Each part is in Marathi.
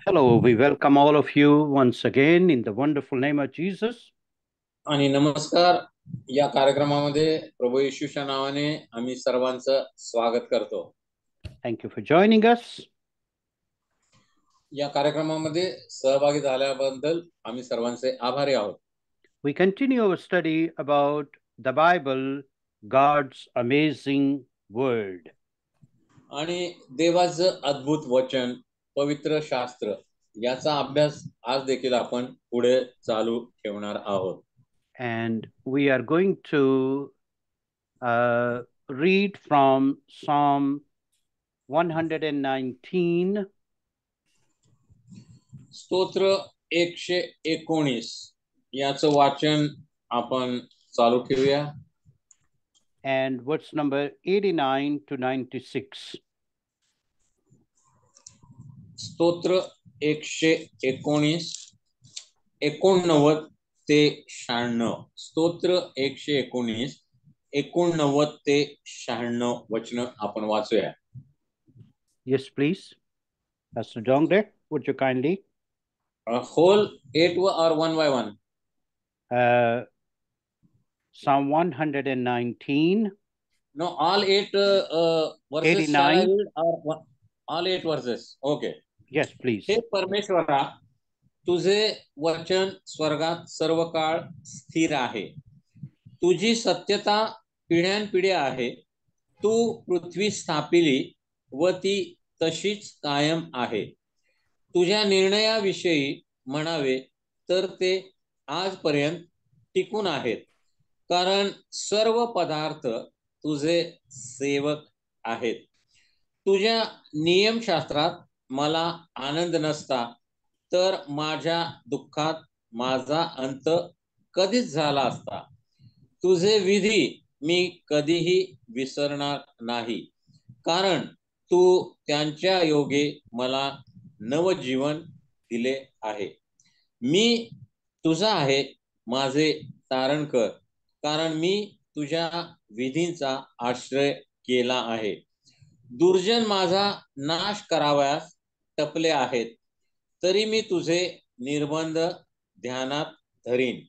Hello, we welcome all of you once again in the wonderful name of Jesus. आणि नमस्कार. या कार्यक्रमामध्ये प्रभू येशूच्या नावाने आम्ही सर्वांचं स्वागत करतो. Thank you for joining us. या कार्यक्रमामध्ये सहभागी झाल्याबद्दल आम्ही सर्वांचे आभारी आहोत. We continue our study about the Bible, God's amazing word. आणि देवाचं अद्भुत वचन, पवित्र शास्त्र याचा अभ्यास आज देखील आपण पुढे चालू ठेवणार आहोत. And we are going to read from Psalm 119. स्तोत्र 119 याचं वाचन आपण चालू ठेवूया. And verse number 89 to 96. स्तोत्र 119 89 ते 96. स्तोत्र 119 89 ते 96 वचन आपण वाचूया. Yes, please. Pastor Jongde, would you kindly? Whole 8 or one by one? Psalm 119. No, all 8 verses 89. shall I read or all 8 verses? Okay. Yes, please. हे परमेश्वरा, तुझे वचन स्वर्गात सर्व काळ स्थिर आहे. तुझी सत्यता पिढ्यानपिढ्या आहे. तू पृथ्वी स्थापिली व ती तशीच कायम आहे. तुझ्या निर्णयाविषयी म्हणावे तर ते आजपर्यंत टिकून आहेत, कारण सर्व पदार्थ तुझे सेवक आहेत. तुझ्या नियमशास्त्रात मला आनंद नसता तर माझ्या दुःखात माझा अंत कधीच झाला असता. तुझे विधी मी कधीही विसरणार नाही, कारण तू त्यांच्या योगे मला नवजीवन दिले आहे. मी तुझा आहे, माझे तारण कर, कारण मी तुझ्या विधींचा आश्रय केला आहे. दुर्जन माझा नाश करावयास टपले आहेत, तरी मी तुझे निर्बंध ध्यानात धरीन.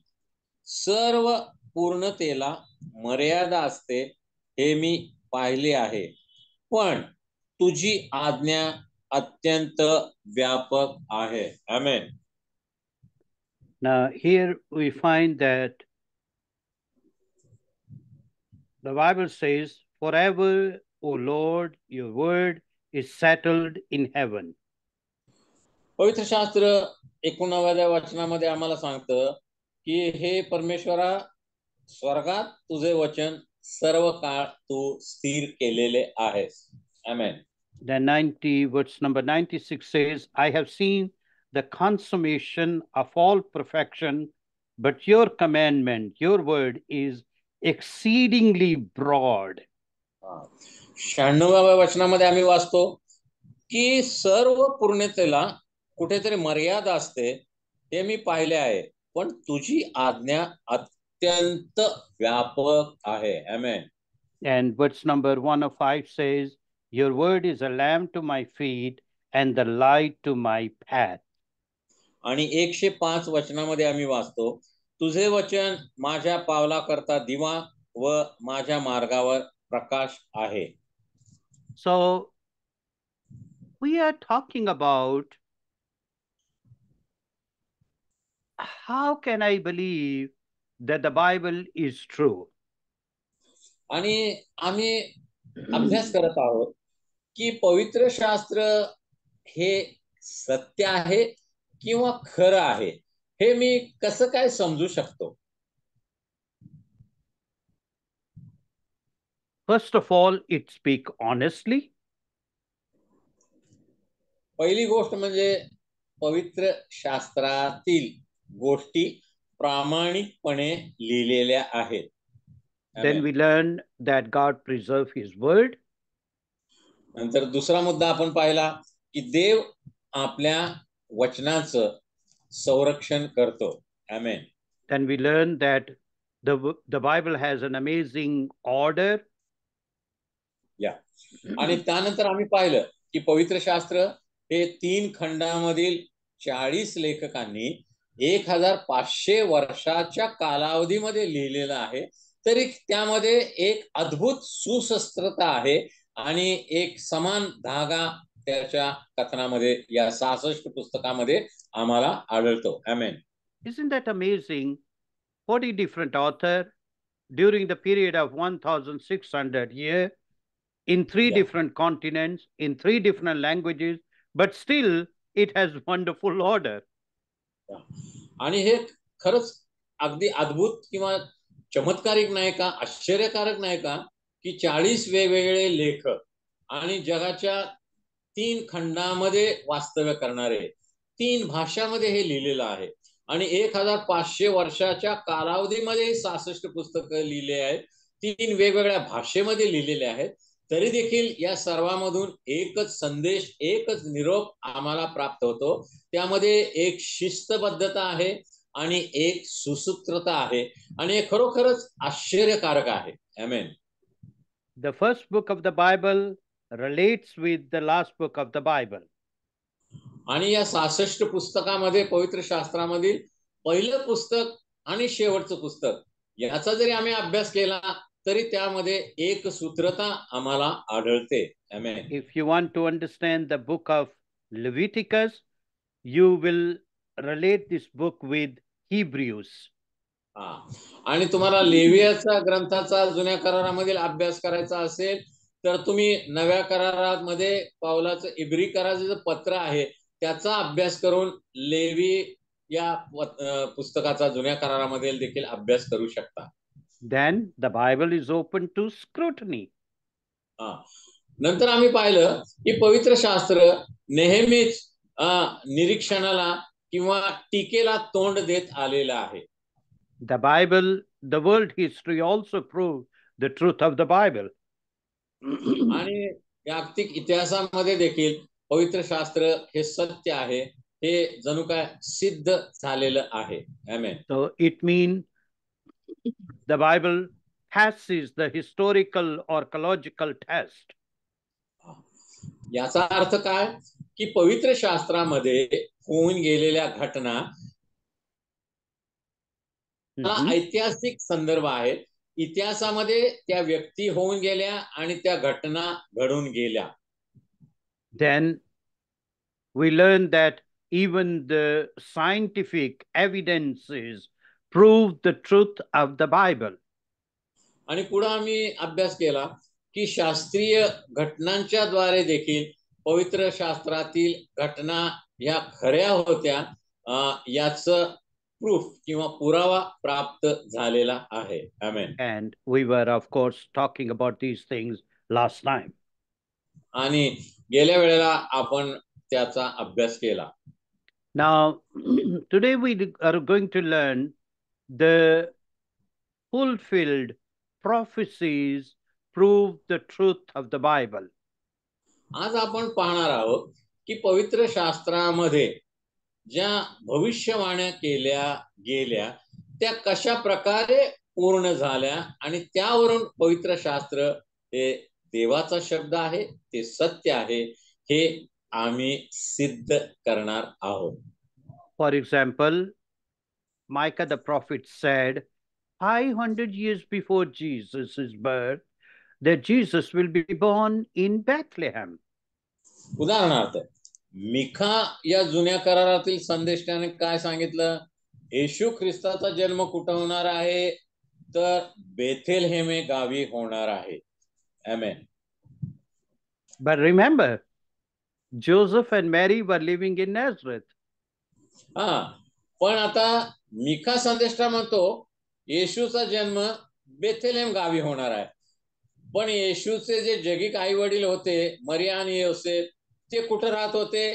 सर्व पूर्णतेला मर्यादा असते हे मी पाहिले आहे, पण तुझी आज्ञा अत्यंत व्यापक आहे. आमेन. Now here we find that the Bible says, forever, O Lord, your word is settled in heaven. पवित्र शास्त्र 19व्या वचनामध्ये आम्हाला सांगतं की हे परमेश्वरा, स्वर्गात तुझे वचन सर्व काळ तू स्थिर केलेले आहेस. आमेन. Then verse number 96 says, I have seen the consummation of all perfection, but your commandment, your word is exceedingly broad. 96व्या वचनामध्ये आम्ही वाचतो की सर्व पूर्णतेला कुठेतरी मर्यादा असते हे मी पाहिले आहे, पण तुझी आज्ञा अत्यंत व्यापक आहे. आमेन. And verse number 105 says, your word is a lamp to my feet and the light to my path. आणि 105 वचनामध्ये आम्ही वाचतो, तुझे वचन माझ्या पावला करता दिवा व माझ्या मार्गावर प्रकाश आहे. So we are talking about how can I believe that the Bible is true? आणि आम्ही अभ्यास करत आहोत की पवित्र शास्त्र हे सत्य आहे किंवा खरं आहे, हे मी कसं काय समजू शकतो? First of all, it speaks honestly. पहिली गोष्ट म्हणजे पवित्र शास्त्रातील गोष्टी प्रामाणिकपणे लिहिलेल्या आहेत. Then we learn that God preserves his word. नंतर दुसरा मुद्दा आपण पाहिला की देव आपल्या वचनाचं संरक्षण करतो. आमेन. Then we learn that the Bible has an amazing order. या आणि त्यानंतर आम्ही पाहिलं की पवित्र शास्त्र हे 3 खंडामधील 40 लेखकांनी 1500 वर्षाच्या कालावधीमध्ये लिहिलेलं आहे. तरी त्यामध्ये एक अद्भुत सुसंस्कृतता आहे आणि एक समान धागा त्याच्या कथनामध्ये या 66 पुस्तकामध्ये आम्हाला आढळतो. आमेन. Isn't that amazing? 40 different authors during the period of 1,600 years in 3 different continents, in 3 different languages, but still it has wonderful order. आणि हे खरंच अगदी अद्भुत किंवा चमत्कारिक नाही का, आश्चर्यकारक नाही का, की 40 वेगवेगळे लेखक आणि जगाच्या 3 खंडामध्ये वास्तव्य करणारे 3 भाषामध्ये हे लिहिलेलं आहे आणि 1500 वर्षाच्या कालावधीमध्ये 66 पुस्तकं लिहिले आहेत. 3 वेगवेगळ्या भाषेमध्ये लिहिलेले आहेत. तरी देखील या सर्वांमधून एकच संदेश, एकच निरोप आम्हाला प्राप्त होतो. त्यामध्ये एक शिस्तबद्धता आहे आणि एक सुसूत्रता आहे आणि हे खरोखरच आश्चर्यकारक आहे. आमेन. The first book of the Bible relates with the last book of the Bible. आणि या 66 पुस्तकामध्ये पवित्र शास्त्रामधील पहिलं पुस्तक आणि शेवटचं पुस्तक याचा जरी आम्ही अभ्यास केला तरी त्यामध्ये एक सूत्रता आम्हाला आढळते. आमेन. If you want to understand the book of Leviticus, you will relate this book with Hebrews. आणि तुम्हाला लेवियाचा ग्रंथाचा जुन्या करारामधील अभ्यास करायचा असेल तर तुम्ही नव्या करारामध्ये पावलाचं इब्री कराराचं पत्र आहे त्याचा अभ्यास करून लेवी या पुस्तकाचा जुन्या करारामध्ये देखील अभ्यास करू शकता. Then the Bible is open to scrutiny. नंतर आम्ही पाहिलं की पवित्र शास्त्र नेहमीच निरीक्षणाला किंवा टीकेला तोंड देत आलेलं आहे. The Bible, the world history also proved the truth of the Bible. आणि जागतिक इतिहासामध्ये देखील पवित्र शास्त्र हे सत्य आहे हे जणू काय सिद्ध झालेलं आहे. आमेन. So it means the Bible passes the historical or archaeological test. याचा अर्थ काय की पवित्र शास्त्रामध्ये होऊन गेलेल्या घटना ऐतिहासिक संदर्भ आहेत. इतिहासामध्ये त्या व्यक्ती होऊन गेल्या आणि त्या घटना घडून गेल्या. Then we learn that even the scientific evidences prove the truth of the Bible. आणि पुढे आम्ही अभ्यास केला की शास्त्रीय घटनांच्या द्वारे देखील पवित्र शास्त्रातील घटना ह्या खऱ्या होत्या याचं प्रूफ किंवा पुरावा प्राप्त झालेला आहे. आमेन. And we were of course talking about these things last time. आणि गेल्या वेळेला आपण त्याचा अभ्यास केला. Now today we are going to learn the fulfilled prophecies prove the truth of the Bible. आज आपण पाहणार आहोत की पवित्र शास्त्रामध्ये ज्या भविष्यवाण्या केल्या गेल्या त्या कशा प्रकारे पूर्ण झाल्या आणि त्यावरून पवित्र शास्त्र हे देवाचा शब्द आहे, ते सत्य आहे हे आम्ही सिद्ध करणार आहोत. For example, Micah the prophet said 500 years before Jesus' birth that Jesus will be born in Bethlehem. उदाहरणार्थ मिखा या जुन्या करारातील संदेशाने काय सांगितलं? येशू ख्रिस्ताचा जन्म कुठं होणार आहे? तर बेथेलहेम गावी होणार आहे. आमेन. But remember, Joseph and Mary were living in Nazareth. पण आता मिखा संदेशा म्हणतो येशूचा जन्म बेथेलहेम गावी होणार आहे. पण येशूचे जे जगिक आई वडील होते मरिया आणि योसेफ ते कुठे राहत होते?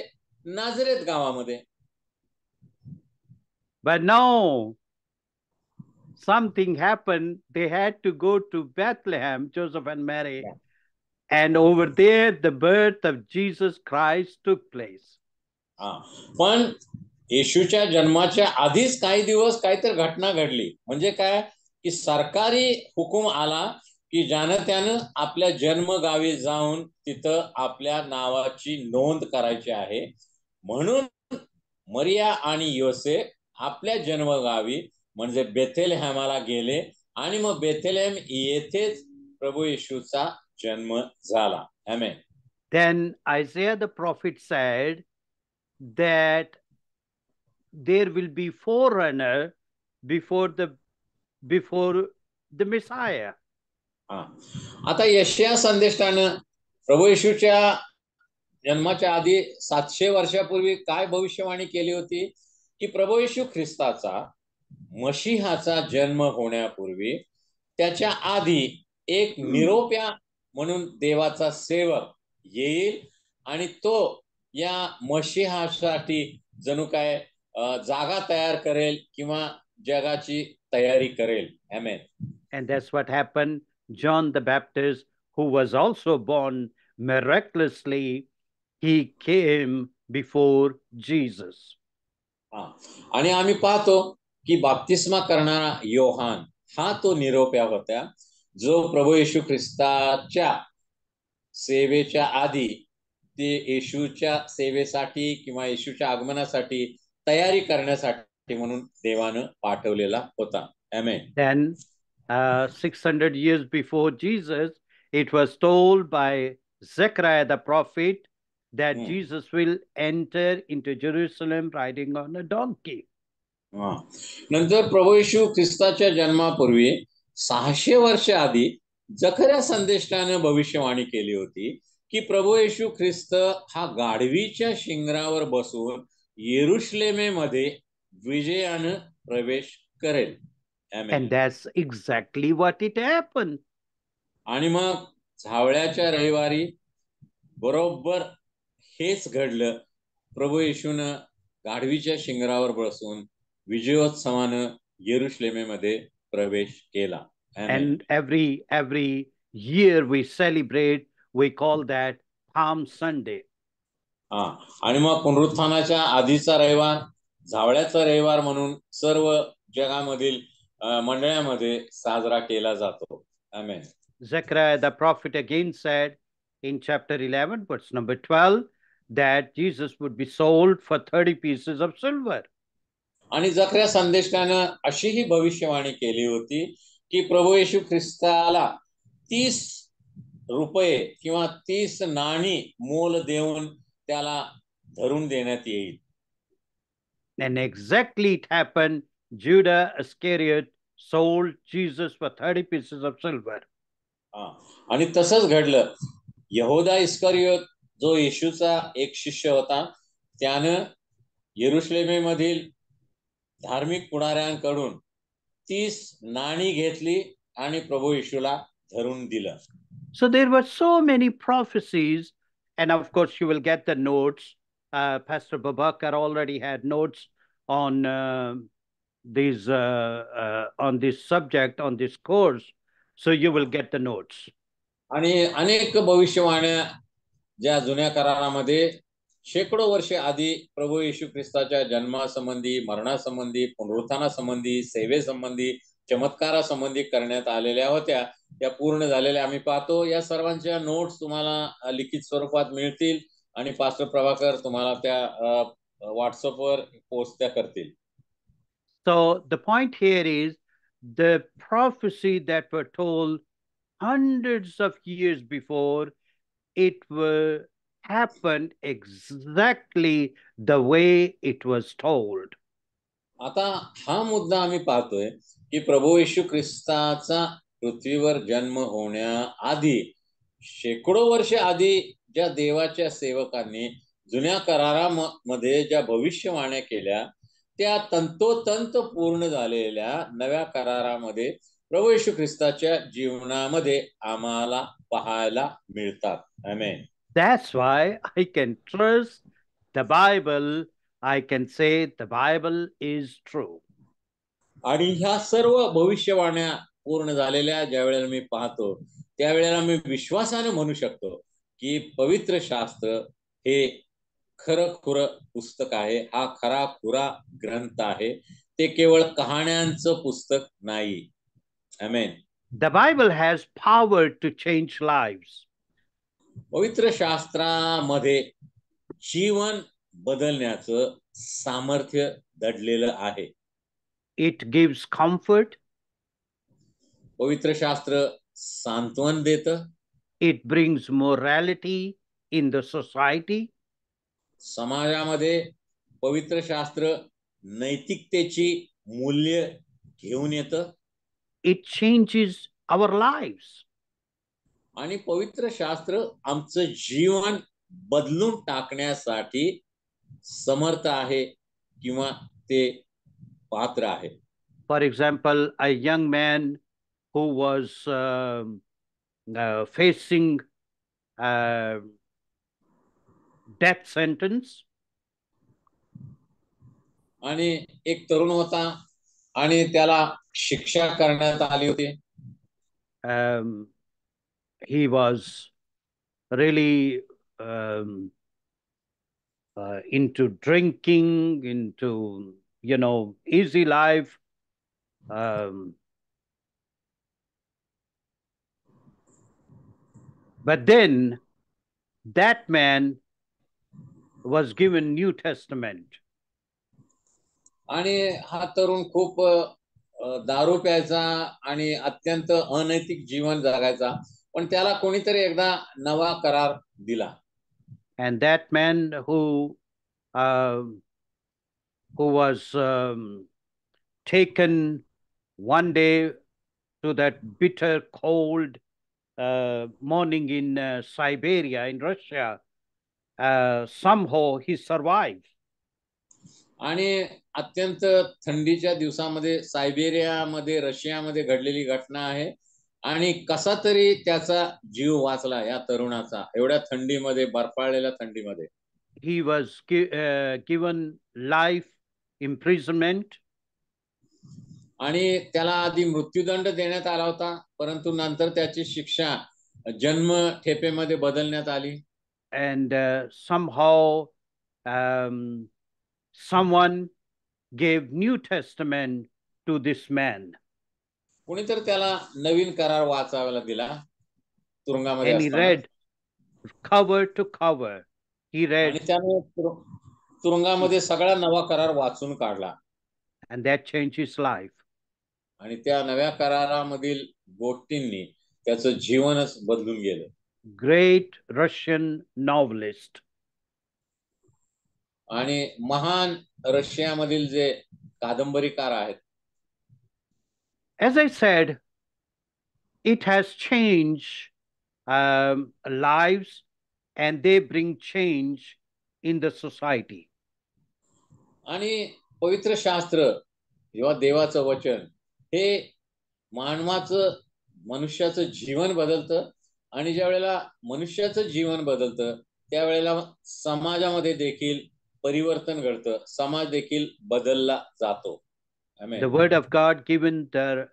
नाझरेत गावामध्ये. But no, something happened. They had to go to Bethlehem, Joseph and Mary, and over there the birth of Jesus Christ took place. पण येशूच्या जन्माच्या आधीच काही दिवस काहीतरी घटना घडली. म्हणजे काय की सरकारी हुकूम आला की ज्यानं त्यानं आपल्या जन्मगावी जाऊन तिथं आपल्या नावाची नोंद करायची आहे. म्हणून मरिया आणि योसेफ आपल्या जन्मगावी म्हणजे बेथलेहॅमाला गेले आणि मग बेथलेहम येथेच प्रभू येशूचा जन्म झाला. आमेन. Then Isaiah the prophet said that there will be forerunner before the Messiah. आता यशाया संदेष्टानं प्रभू येशूच्या जन्माच्या आधी 700 वर्षापूर्वी काय भविष्यवाणी केली होती की प्रभू येशू ख्रिस्ताचा मशीहाचा जन्म होण्यापूर्वी त्याच्या आधी एक निरोप्या म्हणून देवाचा सेवक येईल आणि तो या मशीहासाठी जणू काय जागा तयार करेल किंवा जगाची तयारी करेल. आमेन. And that's what happened. John the Baptist, who was also born miraculously, he came before Jesus. आणि आम्ही पाहतो की बाप्तिस्मा करणारा योहान हा तो निरोप्या होता जो प्रभू येशू ख्रिस्ताच्या सेवेच्या आधी ते येशूच्या सेवेसाठी किंवा येशूच्या आगमनासाठी तयारी करण्यासाठी म्हणून देवानं पाठवलेला होता. आमेन. Then 600 years before Jesus, it was told by Zechariah the prophet that Jesus will enter into Jerusalem riding on a donkey. नंतर प्रभू येशू ख्रिस्ताच्या जन्मापूर्वी 600 वर्ष आधी जकर्या संदेष्टानं भविष्यवाणी केली होती की प्रभू येशू ख्रिस्त हा गाढवीच्या शिंगरावर बसून येरुशलेमेमध्ये विजयानं प्रवेश करेल. And that's exactly what it happened. आणि मग झावळ्याच्या रविवारी बरोबर हेच घडलं. प्रभू येशूनं गाढवीच्या शिंगरावर बसून विजयोत्सवानं येरुशलेमेमध्ये प्रवेश केला. And every year we celebrate, we call that Palm Sunday. आणि मग पुनरुत्थानाच्या आधीचा रविवार झावळ्याचा रविवार म्हणून सर्व जगामधील मंडळामध्ये साजरा केला जातो. आमेन. Zechariah the prophet again said in chapter 11 verse number 12 that Jesus would be sold for 30 pieces of silver. आणि जकर्या संदेष्टानं अशीही भविष्यवाणी केली होती की प्रभू येशू ख्रिस्ताला 30 रुपये किंवा 30 नाणी मोल देऊन त्याला धरून देण्यात येईल. And exactly it happened. Judah Iscariot sold Jesus for 30 pieces of silver. आणि तसंच घडलं. यहोदा इस्करियोत जो येशूचा एक शिष्य होता त्यानं येरुशलेमेमधील धार्मिक पुढाऱ्यांकडून 30 नाणी घेतली आणि प्रभू येशूला धरून दिलं. So there were so many prophecies, and of course you will get the notes. Pastor Babakar already had notes on on this subject, on this course, so you will get the notes. आणि अनेक भविष्यवाण्या ज्या जुन्या करारामध्ये शेकडो वर्षे आधी प्रभू येशू ख्रिस्ताच्या जन्मासंबंधी, मरणासंबंधी, पुनरुत्थानासंबंधी, सेवेसंबंधी, चमत्कारासंबंधी करण्यात आलेल्या होत्या त्या पूर्ण झालेल्या आम्ही पाहतो. या सर्वांच्या नोट्स तुम्हाला लिखित स्वरूपात मिळतील आणि पास्टर प्रभाकर तुम्हाला त्या व्हॉट्सअपवर पोस्ट त्या करतील. So the point here is the prophecy that were told hundreds of years before, it happened exactly the way it was told. आता हा मुद्दा आम्ही पाहतोय की प्रभू येशू ख्रिस्ताचा पृथ्वीवर जन्म होण्याआधी शेकडो वर्ष आधी ज्या देवाच्या सेवकांनी जुन्या करारामध्ये ज्या भविष्यवाण्या केल्या त्या तंतोतंत पूर्ण झालेल्या नव्या करारामध्ये प्रभू येशू ख्रिस्ताच्या जीवनामध्ये आम्हाला पाहायला मिळतात. आमेन. That's why I can trust the Bible. I can say the Bible is true. आणि ह्या सर्व भविष्यवाण्या पूर्ण झालेल्या ज्या वेळेला मी पाहतो त्यावेळेला मी विश्वासाने म्हणू शकतो की पवित्र शास्त्र हे खरं पुस्तक आहे. हा खरा खुरा ग्रंथ आहे. ते केवळ कहाण्यांचं पुस्तक नाही. आमेन. The Bible has power to change lives. पवित्र शास्त्रामध्ये जीवन बदलण्याचं सामर्थ्य दडलेलं आहे. It gives comfort. पवित्र शास्त्र सांत्वन देतं. It brings morality in the society. समाजामध्ये पवित्र शास्त्र नैतिकतेची मूल्य घेऊन येतं. It changes our lives. आणि पवित्र शास्त्र आमचं जीवन बदलून टाकण्यासाठी समर्थ आहे किंवा ते पात्र आहे. For example, a young man who was facing death sentence. आणि एक तरुण होता आणि त्याला शिक्षा करण्यात आली होती. He was really into drinking, into, easy life. But then that man was given New Testament. आणि हा तरुण खूप दारू प्यायचा आणि अत्यंत अनैतिक जीवन जगायचा, पण त्याला कोणीतरी एकदा नवा करार दिला. And that man who was taken one day to that bitter cold morning in Siberia, in Russia, somehow he survived. आणि अत्यंत थंडीच्या दिवसामध्ये सायबेरियामध्ये रशियामध्ये घडलेली घटना आहे. आणि कसा तरी त्याचा जीव वाचला या तरुणाचा, एवढ्या थंडीमध्ये, बर्फाळलेल्या थंडीमध्ये. He was given life imprisonment. आणि त्याला आधी मृत्यूदंड देण्यात आला होता, परंतु नंतर त्याची शिक्षा जन्म ठेपेमध्ये बदलण्यात आली. And somehow someone gave New Testament to this man. कोणीतरी त्याला नवीन करार वाचायला दिला तुरुंगामध्ये And he असताना. read cover to cover. He read. आणि त्याने तुरुंगामध्ये सगळा नवा करार वाचून काढला. And that changed his life. आणि त्या नव्या करारामधील गोष्टींनी त्याचं जीवनच बदलून गेलं. Great Russian novelist. आणि महान रशियामधील जे कादंबरीकार आहेत. As I said, it has changed lives, and they bring change in the society. आणि पवित्र शास्त्र किंवा देवाचं वचन हे मानवाचं, मनुष्याचं जीवन बदलतं. आणि ज्या वेळेला मनुष्याचं जीवन बदलतं त्यावेळेला समाजामध्ये देखील परिवर्तन घडतं, समाज देखील बदलला जातो. Amen. The word of God given the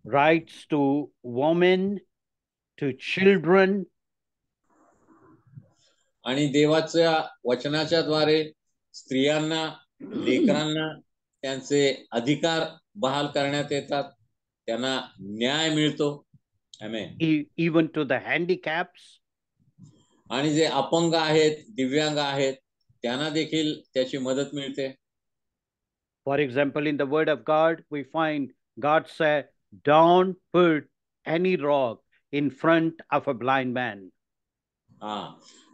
rights to women, to children. आणि देवाच्या वचनाच्या द्वारे स्त्रियांना, लेकरांना त्यांचे अधिकार बहाल करण्यात येतात, त्यांना न्याय मिळतो. Amen. Even to the handicaps. आणि जे अपंग आहेत, दिव्यांग आहेत, त्यांना देखील त्याची मदत मिळते. For example, in the word of God, we find God said, don't put any rock in front of a blind man.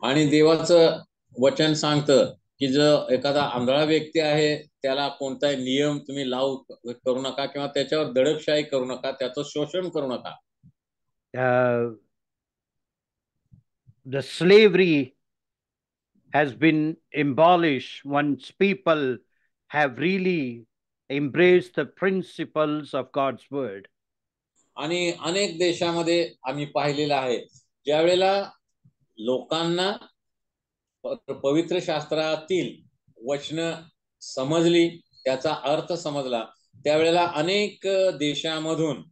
आणि देवाचं वचन सांगतं की जर एखादा आंधळा व्यक्ती आहे त्याला कोणताही नियम तुम्ही लावू करू नका किंवा त्याच्यावर दडपशाही करू नका, त्याचं शोषण करू नका. The slavery has been abolished once people have really embraced the principles of God's word. आणि अनेक देशामध्ये आम्ही पाहिलेलं आहे, ज्या वेळेला लोकांना पवित्र शास्त्रातील वचन समजली, त्याचा अर्थ समजला, त्यावेळेला अनेक देशामधून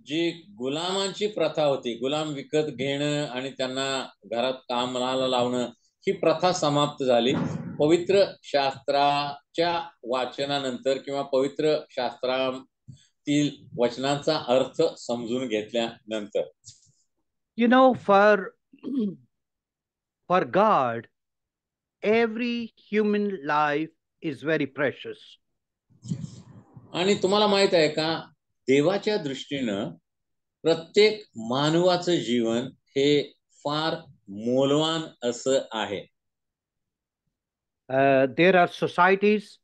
जी गुलामांची प्रथा होती, गुलाम विकत घेणं आणि त्यांना घरात कामाला लावणं, ही प्रथा समाप्त झाली. पवित्र शास्त्राच्या वाचनानंतर किंवा पवित्र शास्त्रातील तील वचनांचा अर्थ समजून घेतल्यानंतर. You know, for God, every human life is very precious. आणि तुम्हाला माहित आहे का, देवाच्या दृष्टीनं प्रत्येक मानवाचं जीवन हे फार मौल्यवान असं आहे. There are societies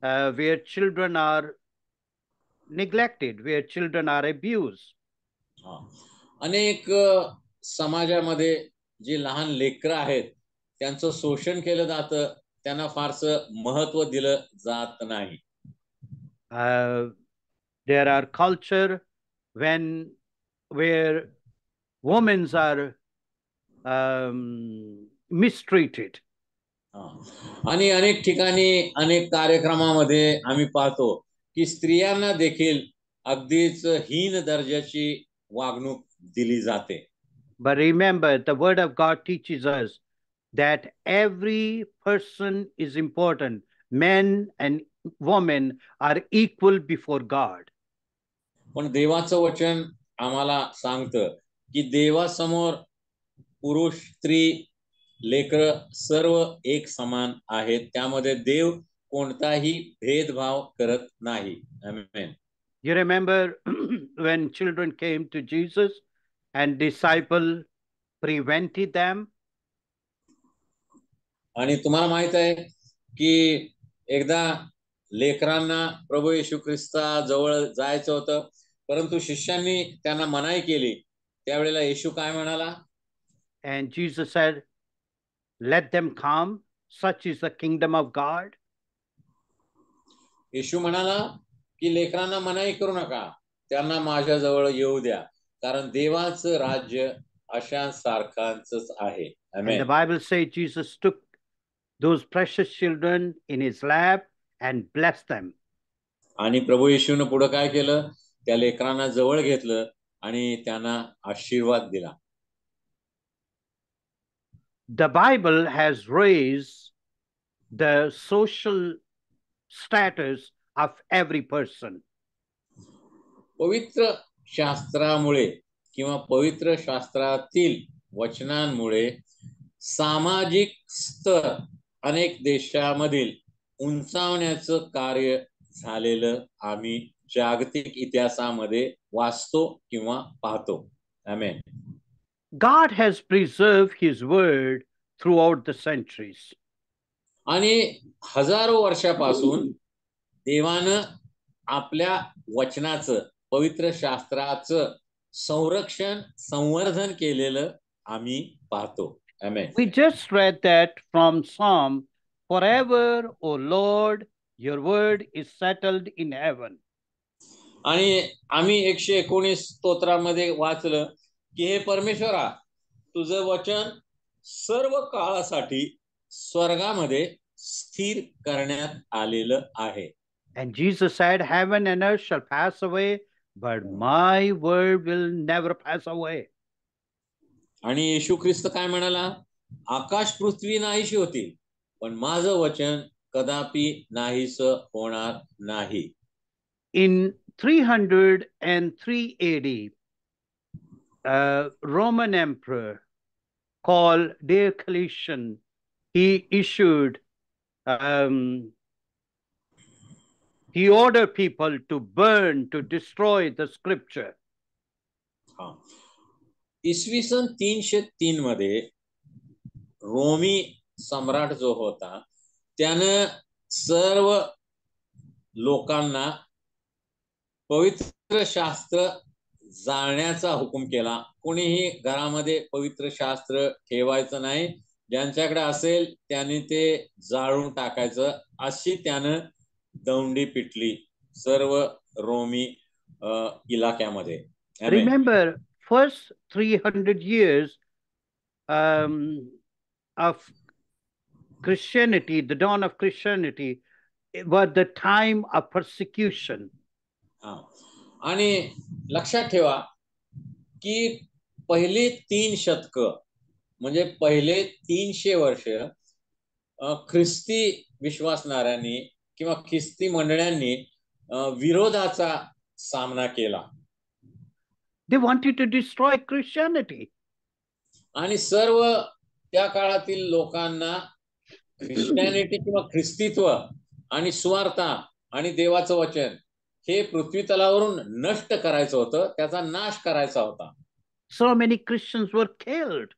where children are neglected, where children are abused. अनेक समाजामध्ये जे लहान लेकरं आहेत त्यांचं शोषण केलं जातं, त्यांना फारसं महत्व दिलं जात नाही. There are culture where women are mistreated. आणि अनेक ठिकाणी अनेक कार्यक्रमामध्ये आम्ही पाहतो की स्त्रियांना देखील अगदीच हीन दर्जाची वागणूक दिली जाते. But remember, the word of God teaches us that every person is important. Men and women are equal before God. पण देवाचं वचन आम्हाला सांगतं की देवासमोर पुरुष, स्त्री, लेकर सर्व एक समान आहेत. त्यामध्ये देव कोणताही भेदभाव करत नाही. आमेन. You remember when children came to Jesus and disciple prevented them? आणि तुम्हाला माहित आहे की एकदा लेकरांना प्रभू येशू ख्रिस्ता जवळ जायचं होतं, परंतु शिष्यांनी त्यांना मनाई केली. त्यावेळेला येशू काय म्हणाला? And Jesus said, let them come, such is the kingdom of God. येशू म्हणाला की लेकरांना मनाई करू नका, त्यांना माझ्या जवळ येऊ द्या, कारण देवाचं राज्य अशांसारखांचंच आहे. And the amen. Bible says Jesus took those precious children in his lap and blessed them. आणि प्रभू येशूने पुढे काय केलं? त्या लेकरांना जवळ घेतलं आणि त्यांना आशीर्वाद दिला. The Bible has raised the social status of every person. पवित्र शास्त्रामुळे किंवा पवित्र शास्त्रातील वचनांमुळे सामाजिक स्तर अनेक देशांमधील उंचावण्याचं कार्य झालेलं आम्ही जागतिक इतिहासामध्ये वाचतो किंवा पाहतो. आमेन. God has preserved his word throughout the centuries. आणि हजारो वर्षापासून देवानं आपल्या वचनाचं, पवित्र शास्त्राचं संरक्षण, संवर्धन केलेलं आम्ही पाहतो. आमेन. We just read that from Psalm, forever, O Lord, your word is settled in heaven. आणि आम्ही 119 स्तोत्रामध्ये वाचलं की हे परमेश्वरा, तुझं वचन सर्व काळासाठी स्वर्गामध्ये स्थिर करण्यात आलेलं आहे. And Jesus said, heaven and earth shall pass away, but my word will never pass away. आणि येशू ख्रिस्त काय म्हणाला? आकाश पृथ्वी नाहीशी होतील, पण माझं वचन कदापि नाहीस होणार नाही. In 303 AD, a Roman emperor called Diocletian, he issued, he ordered people to burn, to destroy the scripture. इसवी सन 303 मध्ये रोमी सम्राट जो होता त्यानं सर्व लोकांना पवित्र शास्त्र जाळण्याचा हुकूम केला. कोणीही घरामध्ये पवित्र शास्त्र ठेवायचं नाही. ज्यांच्याकडे असेल त्यांनी ते जाळून टाकायचं, अशी त्यानं दौंडी पिटली सर्व Romney इलाक्यामध्ये. Remember, first 300 years of Christianity, the dawn of Christianity, was the time of persecution. आणि लक्षात ठेवा की पहिले 3 शतक म्हणजे पहिले 300 वर्ष ख्रिस्ती विश्वासणाऱ्यांनी किंवा ख्रिस्ती मंडळांनी विरोधाचा सामना केला. They wanted to destroy Christianity. आणि सर्व त्या काळातील लोकांना ख्रिश्चॅनिटी किंवा ख्रिस्तीत्व आणि सुवार्ता आणि देवाचं वचन हे पृथ्वी तलावरून नष्ट करायचं होतं, त्याचा नाश करायचा होता. So many Christians were killed.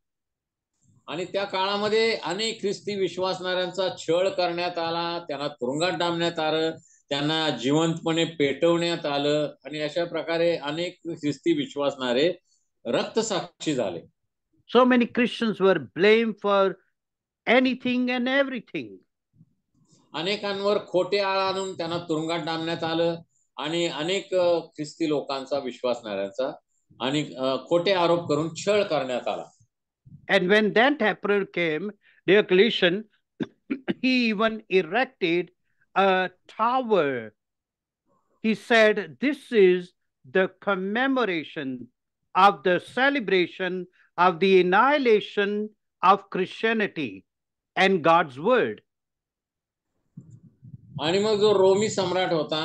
आणि त्या काळामध्ये अनेक ख्रिस्ती विश्वासणाऱ्यांचा छळ करण्यात आला, त्यांना तुरुंगात डांबण्यात आलं, त्यांना जिवंतपणे पेटवण्यात आलं आणि अशा प्रकारे अनेक ख्रिस्ती विश्वासणारे रक्तसाक्षी झाले. So many Christians were blamed for anything and everything. अनेकांवर खोटे आळ आणून त्यांना तुरुंगात डांबण्यात आलं आणि अनेक ख्रिस्ती लोकांचा विश्वासणाऱ्यांचा आणि खोटे आरोप करून छळ करण्यात आला. And when that emperor came, Diocletian, he even erected a tower. He said, this is the commemoration of the celebration of the annihilation of Christianity and God's word. आणि मग जो रोमी सम्राट होता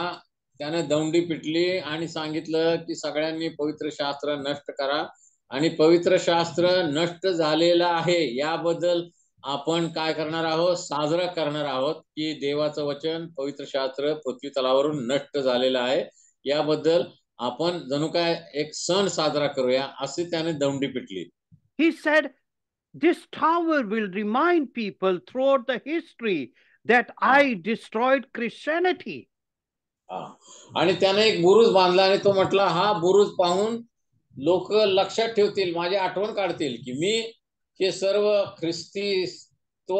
त्याने दौंडी पिटली आणि सांगितलं की सगळ्यांनी पवित्र शास्त्र नष्ट करा आणि पवित्र शास्त्र नष्ट झालेलं आहे याबद्दल आपण काय करणार आहोत, साजरा करणार आहोत की देवाचं वचन पवित्र शास्त्र पृथ्वी तलावरून नष्ट झालेलं आहे, याबद्दल आपण जणू काय एक सण साजरा करूया असे त्याने दौंडी पिटली. He said, this tower will remind people throughout the history that I destroyed Christianity. आणि त्याने एक बुरुज बांधला आणि तो म्हटला, हा बुरुज पाहून लोक लक्षात ठेवतील, माझी आठवण काढतील की मी हे सर्व ख्रिस्तीत्व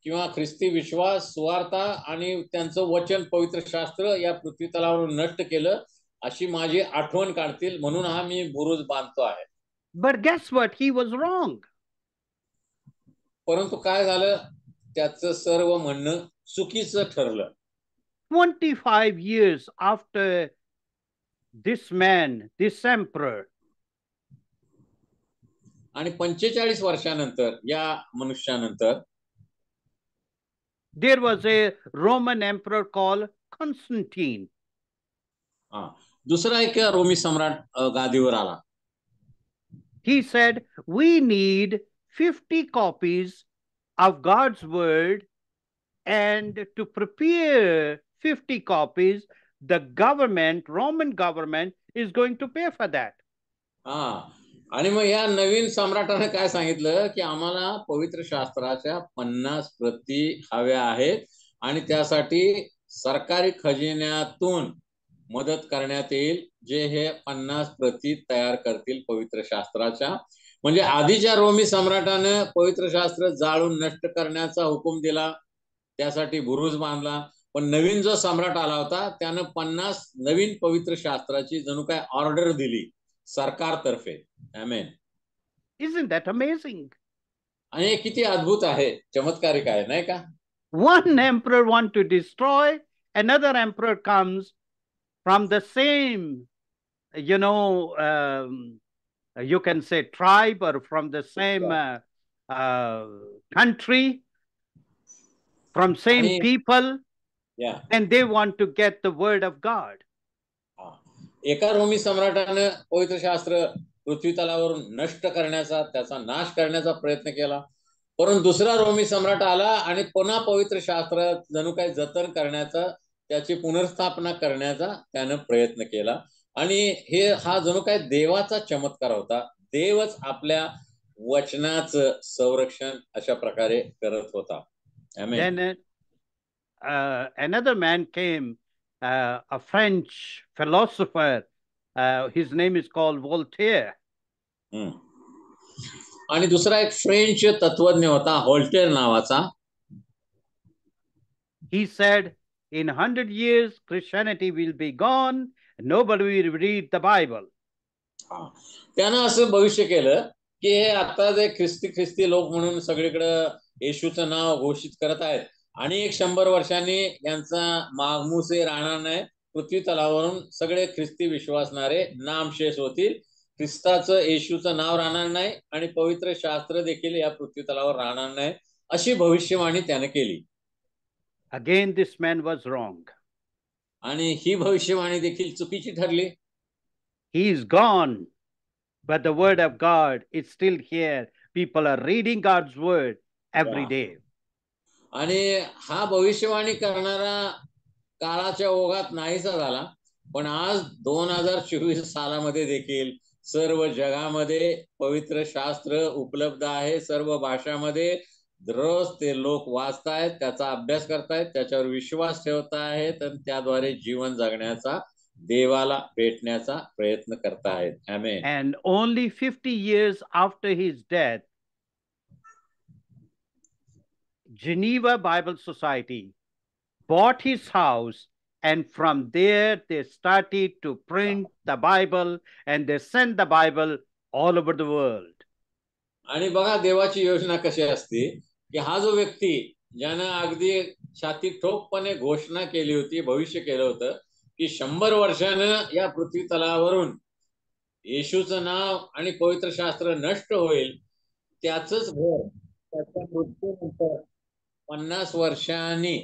किंवा ख्रिस्ती विश्वास, सुवार्ता आणि त्यांचं वचन पवित्र शास्त्र या पृथ्वी तलावरून नष्ट केलं अशी माझी आठवण काढतील, म्हणून हा मी बुरुज बांधतो आहे. But guess what? He was wrong. परंतु काय झालं, त्याचं सर्व म्हणणं चुकीचं ठरलं. 25 years after this man, this emperor, आणि 45 वर्षानंतर या मनुष्यानंतर there was a Roman emperor called Constantine. दुसरा एक रोमी सम्राट गादीवर आला. He said, we need 50 copies of God's word, and to prepare 50 copies, the government, Roman government, is going to pay for that. आणि मग या नवीन सम्राटाने काय सांगितलं की आम्हाला पवित्र शास्त्राच्या 50 प्रती हव्या आहेत आणि त्यासाठी सरकारी खजिन्यातून मदत करण्यात येईल, जे हे 50 प्रती तयार करतील पवित्र शास्त्राच्या. म्हणजे आधीच्या रोमी सम्राटाने पवित्र शास्त्र जाळून नष्ट करण्याचा हुकूम दिला, त्यासाठी बुरुज बांधला, पण नवीन जो सम्राट आला होता त्याने 50 नवीन पवित्र शास्त्राची जणू काय ऑर्डर दिली सरकारतर्फे. आमेन. Isn't that amazing? आणि किती अद्भुत आहे, चमत्कारिक आहे, नाही का? One emperor wants to destroy, another emperor comes from the same, you can say tribe or from the same country, from same people, and they want to get the word of God. एका रोमी सम्राटाने पवित्र शास्त्र पृथ्वी तलावरून नष्ट करण्याचा, त्याचा नाश करण्याचा प्रयत्न केला, परंतु दुसरा रोमी सम्राट आला आणि पुन्हा पवित्र शास्त्र जणू काही जतन करण्याचा, त्याची पुनर्स्थापना करण्याचा त्याने प्रयत्न केला. आणि हा जणू काय देवाचा चमत्कार होता. देवच आपल्या वचनाचं संरक्षण अशा प्रकारे करत होता. Then another man came, a French philosopher. His name is called Voltaire. आणि दुसरा एक फ्रेंच तत्वज्ञ होता, व्होल्टेयर नावाचा. He said, in 100 years Christianity will be gone, nobody will read the Bible. त्यानं असं भविष्य केलं की हे आता जे ख्रिस्ती लोक म्हणून सगळीकडे येशूचं नाव घोषित करत आहेत आणि 100 वर्षांनी यांचा मागमूसे राहणार नाही, पृथ्वी तलावरून सगळे ख्रिस्ती विश्वासणारे नामशेष होतील, ख्रिस्ताचं येशूचं नाव राहणार नाही आणि पवित्र शास्त्र देखील या पृथ्वी तलावर राहणार नाही, अशी भविष्यवाणी त्याने केली. Again this man was wrong. आणि ही भविष्यवाणी देखील चुकीची ठरली. He is gone, but the word of God is still here. People are reading God's word every day. आणि हा भविष्यवाणी करणारा काळाच्या ओघात नाहीसा झाला, पण आज 2024 सालामध्ये देखील सर्व जगामध्ये पवित्र शास्त्र उपलब्ध आहे. सर्व भाषामध्ये रोज ते लोक वाचतायत, त्याचा अभ्यास करतायत, त्याच्यावर विश्वास ठेवत आहेत आणि त्याद्वारे जीवन जगण्याचा, देवाला भेटण्याचा प्रयत्न करतायत. आमेन. And only 50 years after his death, Geneva Bible Society bought his house, and from there they started to print the Bible, and they sent the Bible all over the world. आणि बघा देवाची योजना कशी असते, की हा जो व्यक्ती ज्यानं अगदी छाती ठोकपणे घोषणा केली होती, भविष्य केलं होतं, की 100 वर्षानं या पृथ्वी तलावरून येशूचं नाव आणि पवित्र शास्त्र नष्ट होईल, त्याचंच घर त्याच्या मृत्यूनंतर 50 वर्षांनी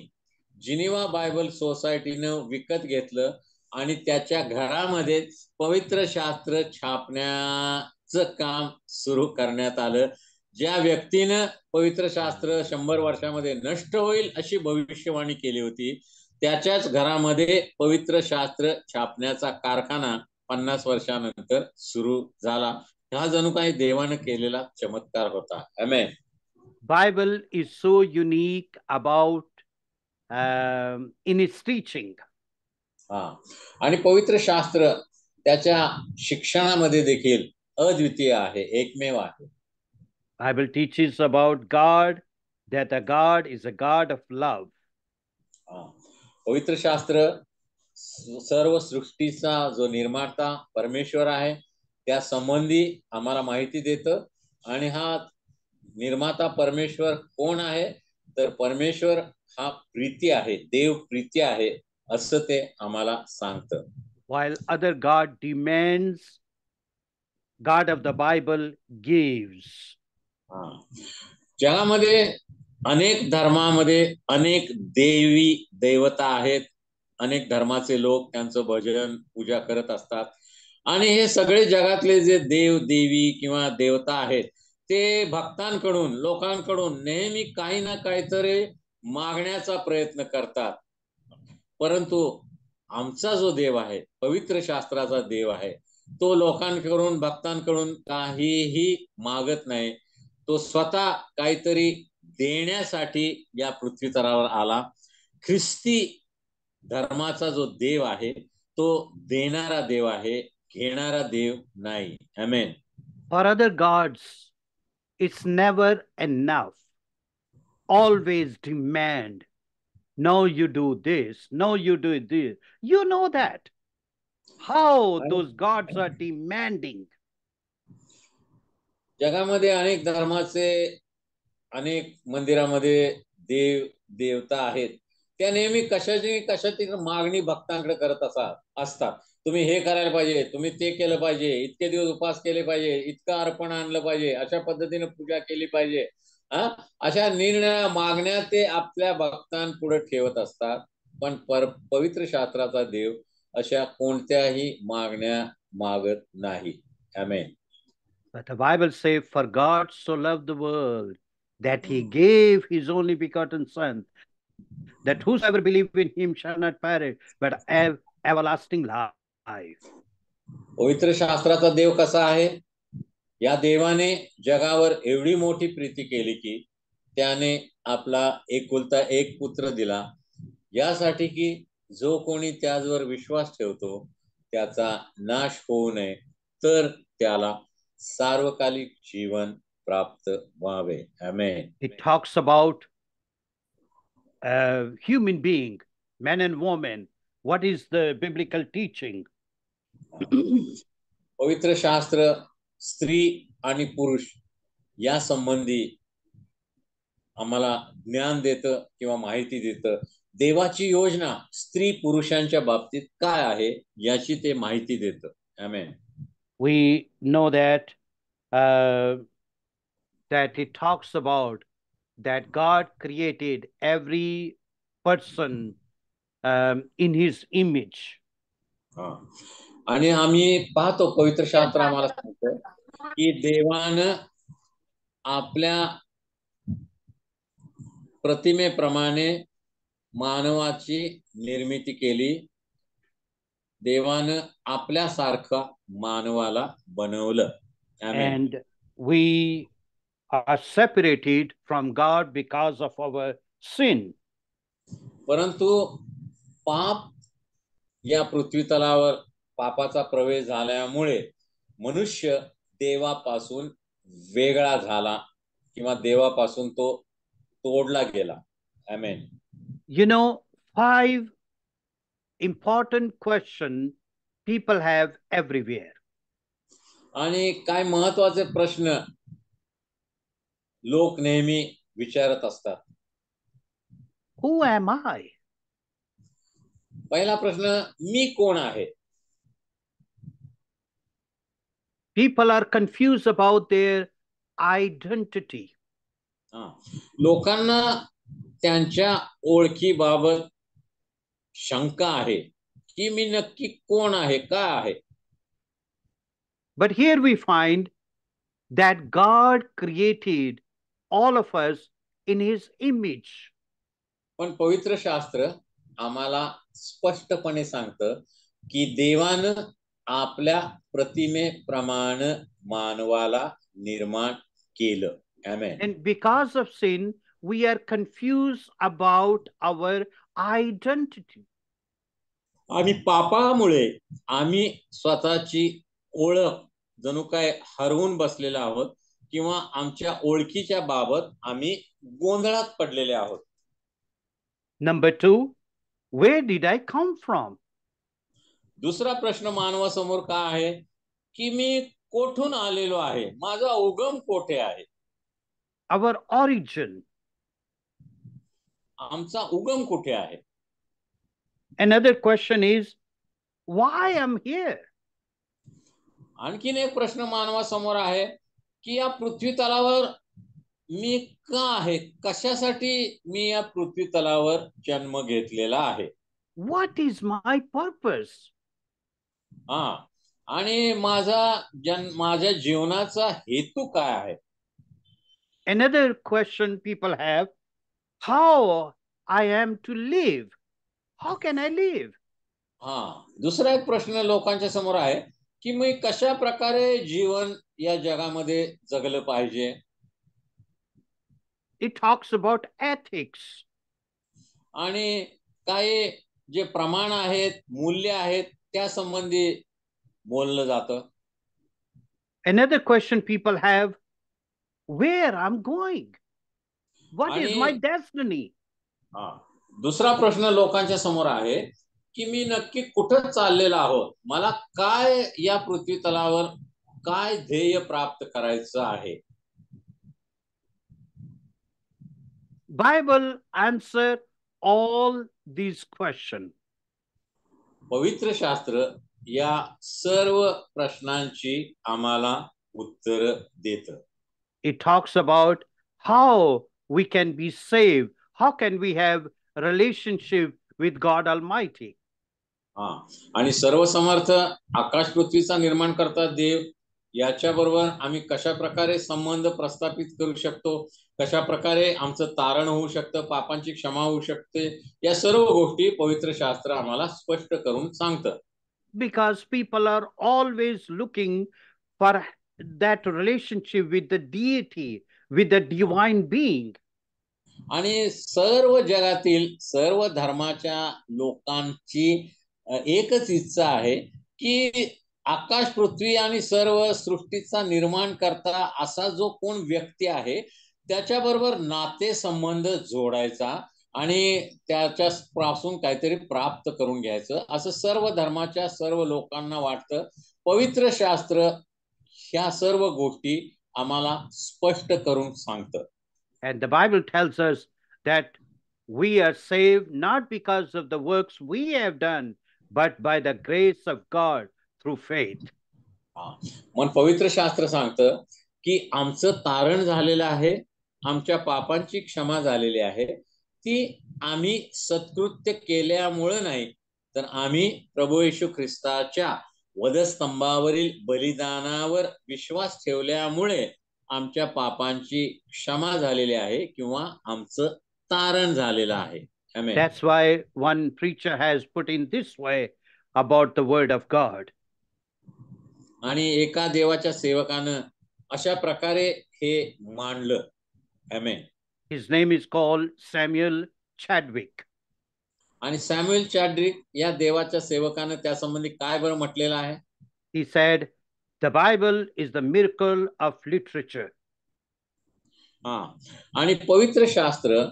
जिनिवा बायबल सोसायटीनं विकत घेतलं आणि त्याच्या घरामध्ये पवित्र शास्त्र छापण्याचं काम सुरू करण्यात आलं. ज्या व्यक्तीनं पवित्र शास्त्र 100 वर्षामध्ये नष्ट होईल अशी भविष्यवाणी केली होती, त्याच्याच घरामध्ये पवित्र शास्त्र छापण्याचा कारखाना 50 वर्षानंतर सुरू झाला. हा जणू काही देवानं केलेला चमत्कार होता. आमेन. Bible is so unique about in its teaching. आणि पवित्र शास्त्र त्याच्या शिक्षणामध्ये देखील अद्वितीय आहे, एकमेव आहे. Bible teaches about God, that a God is a God of love. पवित्र शास्त्र सर्व सृष्टीचा जो निर्माता परमेश्वर आहे त्या संबंधी आम्हाला माहिती देतं. आणि हा निर्माता परमेश्वर कोण आहे, तर परमेश्वर हा प्रीती आहे, देव प्रीती आहे असं ते आम्हाला सांगतं. While other God demands, God of the Bible gives. जगामध्ये अनेक धर्मामध्ये अनेक देवी देवता आहेत. अनेक धर्माचे लोक त्यांचं भजन पूजा करत असतात. आणि हे सगळे जगातले जे देव देवी किंवा देवता आहेत ते भक्तांकडून, लोकांकडून नेहमी काही ना काहीतरी मागण्याचा प्रयत्न करतात. परंतु आमचा जो देव आहे, पवित्र शास्त्राचा देव आहे, तो लोकांकडून, भक्तांकडून काहीही मागत नाही. तो स्वतः काहीतरी देण्यासाठी या पृथ्वी तलावर आला. ख्रिस्ती धर्माचा जो देव आहे तो देणारा देव आहे, घेणारा देव नाही. आमेन. For other gods, it's never enough. Always demand. No, you do this. No, you do this. You know that. How those gods are demanding. जगामध्ये अनेक धर्माचे, अनेक मंदिरामध्ये देव देवता आहेत. त्या नेहमी कशाची मागणी भक्तांकडे करत असतात. तुम्ही हे करायला पाहिजे, तुम्ही ते केलं पाहिजे, इतके दिवस उपवास केले पाहिजे, इतकं अर्पण आणलं पाहिजे, अशा पद्धतीने पूजा केली पाहिजे. अशा निर्णय मागण्या ते आपल्या भक्तांपुढे ठेवत असतात. पण पवित्र शास्त्राचा देव अशा कोणत्याही मागण्या मागत नाही. आमेन. But the Bible says, for God so loved the world that he gave his only begotten Son, that whosoever believes in him shall not perish, but have everlasting life. पवित्र शास्त्राचा देव कसा आहे? या देवाने जगावर एवढी मोठी प्रीती केली की त्याने आपला एकुलता एक पुत्र दिला, यासाठी की जो कोणी त्यावर विश्वास ठेवतो त्याचा नाश होऊ नये, तर त्याला सार्वकालिक जीवन प्राप्त व्हावे. आमेन. It talks about human being, men and women. What is the biblical teaching? पवित्र शास्त्र स्त्री आणि पुरुष या संबंधी आम्हाला ज्ञान देतं किंवा माहिती देतं. देवाची योजना स्त्री पुरुषांच्या बाबतीत काय आहे याची ते माहिती देतं. आमेन. We know that that it talks about that God created every person in his image. आणि आम्ही पाहतो पवित्र शास्त्र आम्हाला सांगतं की देवानं आपल्या प्रतिमेप्रमाणे मानवाची निर्मिती केली. देवानं आपल्यासारखा मानवाला बनवलं. आमेन. And we are separated from God because of our sin. परंतु पाप या पृथ्वी तलावर पापाचा प्रवेश झाल्यामुळे मनुष्य देवापासून वेगळा झाला किंवा देवापासून तो तोडला गेला. आमेन. You know, 5 important questions people have everywhere. आणि काय महत्वाचे प्रश्न लोक नेहमी विचारत असतात. Who am I? पहिला प्रश्न, मी कोण आहे? People are confused about their identity. लोकांना त्यांच्या ओळखीबाबत शंका आहे की मी नक्की कोण आहे, काय आहे. But here we find that God created all of us in his image. पण पवित्र शास्त्र आम्हाला स्पष्टपणे सांगतं की देवानं आपल्या प्रतिमेप्रमाणे मानवाला निर्माण केलं. आमेन. And because of sin, we are confused about our identity. आणि पापामुळे आम्ही स्वतःची ओळख जणू काय हरवून बसलेलो आहोत किंवा आमच्या ओळखीच्या बाबत आम्ही गोंधळात पडलेले आहोत. Number 2, where did I come from? दुसरा प्रश्न मानवासमोर का आहे की मी कोठून आलेलो आहे, माझा उगम कोठे आहे. Our origin. आमचा उगम कुठे आहे. Another question is, why I'm here? आणखीन एक प्रश्न मानवासमोर आहे की या पृथ्वी तलावर मी का आहे, कशासाठी मी या पृथ्वी तलावर जन्म घेतलेला आहे. What is my purpose? आणि माझ्या जीवनाचा हेतू काय आहे. Another question people have, how I am to live? How can I live? दुसरा एक प्रश्न लोकांच्या समोर आहे की मी कशा प्रकारे जीवन या जगामध्ये जगलं पाहिजे. It talks about ethics. आणि काही जे प्रमाण आहेत, मूल्य आहेत, त्या संबंधी बोललं जातं. Another question people have, where I'm going? What is my destiny? दुसरा प्रश्न लोकांच्या समोर आहे की मी नक्की कुठं चाललेलो आहोत, मला काय या पृथ्वी तलावर काय ध्येय प्राप्त करायचं आहे. Bible answer all these questions. पवित्र शास्त्र या सर्व प्रश्नांची आम्हाला उत्तर देतं. It talks about how we can be saved. How can we have relationship with God Almighty? आणि सर्वसमर्थ आकाश पृथ्वीचा निर्माण करता देव याच्या बरोबर आम्ही कशा प्रकारे संबंध प्रस्थापित करू शकतो, कशा प्रकारे आमचं तारण होऊ शकतं, पापांची क्षमा होऊ शकते, या सर्व गोष्टी पवित्र शास्त्र आम्हाला स्पष्ट करून सांगतं. Because people are always looking for that relationship with the deity, with the divine being. आणि सर्व जगातील सर्व धर्माच्या लोकांची एकच इच्छा आहे की आकाश पृथ्वी आणि सर्व सृष्टीचा निर्माण करता असा जो कोण व्यक्ती आहे त्याच्याबरोबर नाते संबंध जोडायचा आणि त्याच्यापासून काहीतरी प्राप्त करून घ्यायचं, असं सर्व धर्माच्या सर्व लोकांना वाटतं. पवित्र शास्त्र ह्या सर्व गोष्टी आम्हाला स्पष्ट करून सांगतं. And the Bible tells us that we are saved not because of the works we have done, but by the grace of God through faith. मग पवित्र शास्त्र सांगतं की आमचं तारण झालेलं आहे, आमच्या पापांची क्षमा झालेली आहे, ती आम्ही सत्कृत्य केल्यामुळे नाही, तर आम्ही प्रभू येशू ख्रिस्ताच्या वधस्तंभावरील बलिदानावर विश्वास ठेवल्यामुळे आमच्या पापांची क्षमा झालेली आहे किंवा आमचं तारण झालेलं आहे. Amen. That's why one preacher has put in this way about the word of God. आणि एका देवाच्या सेवकानं अशा प्रकारे हे मांडलं. Amen. His name is called Samuel Chadwick. आणि सॅम्युएल चॅड्रिक या देवाच्या सेवकानं त्या संबंधी काय बरं म्हटलेलं आहे? He said, the Bible is the miracle of literature. आणि पवित्र शास्त्र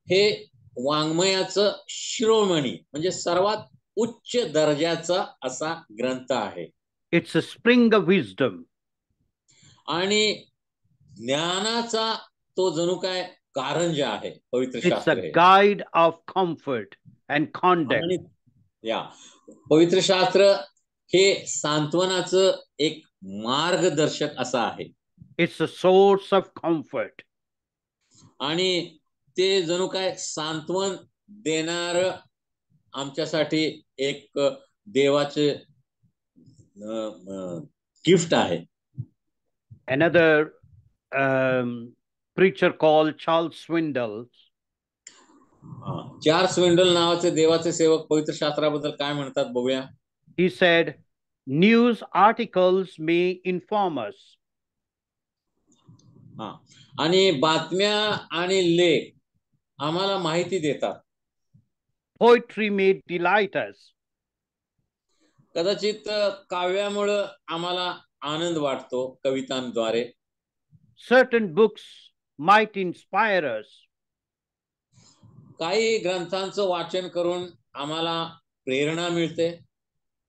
हे वाङ्मयाचं शिरोमणी म्हणजे सर्वात उच्च दर्जाचा असा ग्रंथ आहे. It's a spring of wisdom. आणि ज्ञानाचा तो जणू काय कारंजा आहे पवित्र It's शास्त्र. a guide of comfort and conduct. आणि या पवित्र शास्त्र हे सांत्वनाचं एक मार्गदर्शक असं आहे. It's a source of comfort. आणि ते जणू काय सांत्वन देणार आमच्यासाठी एक देवाचे गिफ्ट आहे. Another preacher called Charles Swindoll. Charles स्विंडल नावाचे देवाचे सेवक पवित्र शास्त्राबद्दल काय म्हणतात बघूया. He said, news articles may inform us. आणि बातम्या आणि लेख आम्हाला माहिती देतात. Poetry may delight us. कदाचित काव्यामुळे आम्हाला आनंद वाटतो कवितांद्वारे. Certain books might inspire us. काही ग्रंथांचं वाचन करून आम्हाला प्रेरणा मिळते.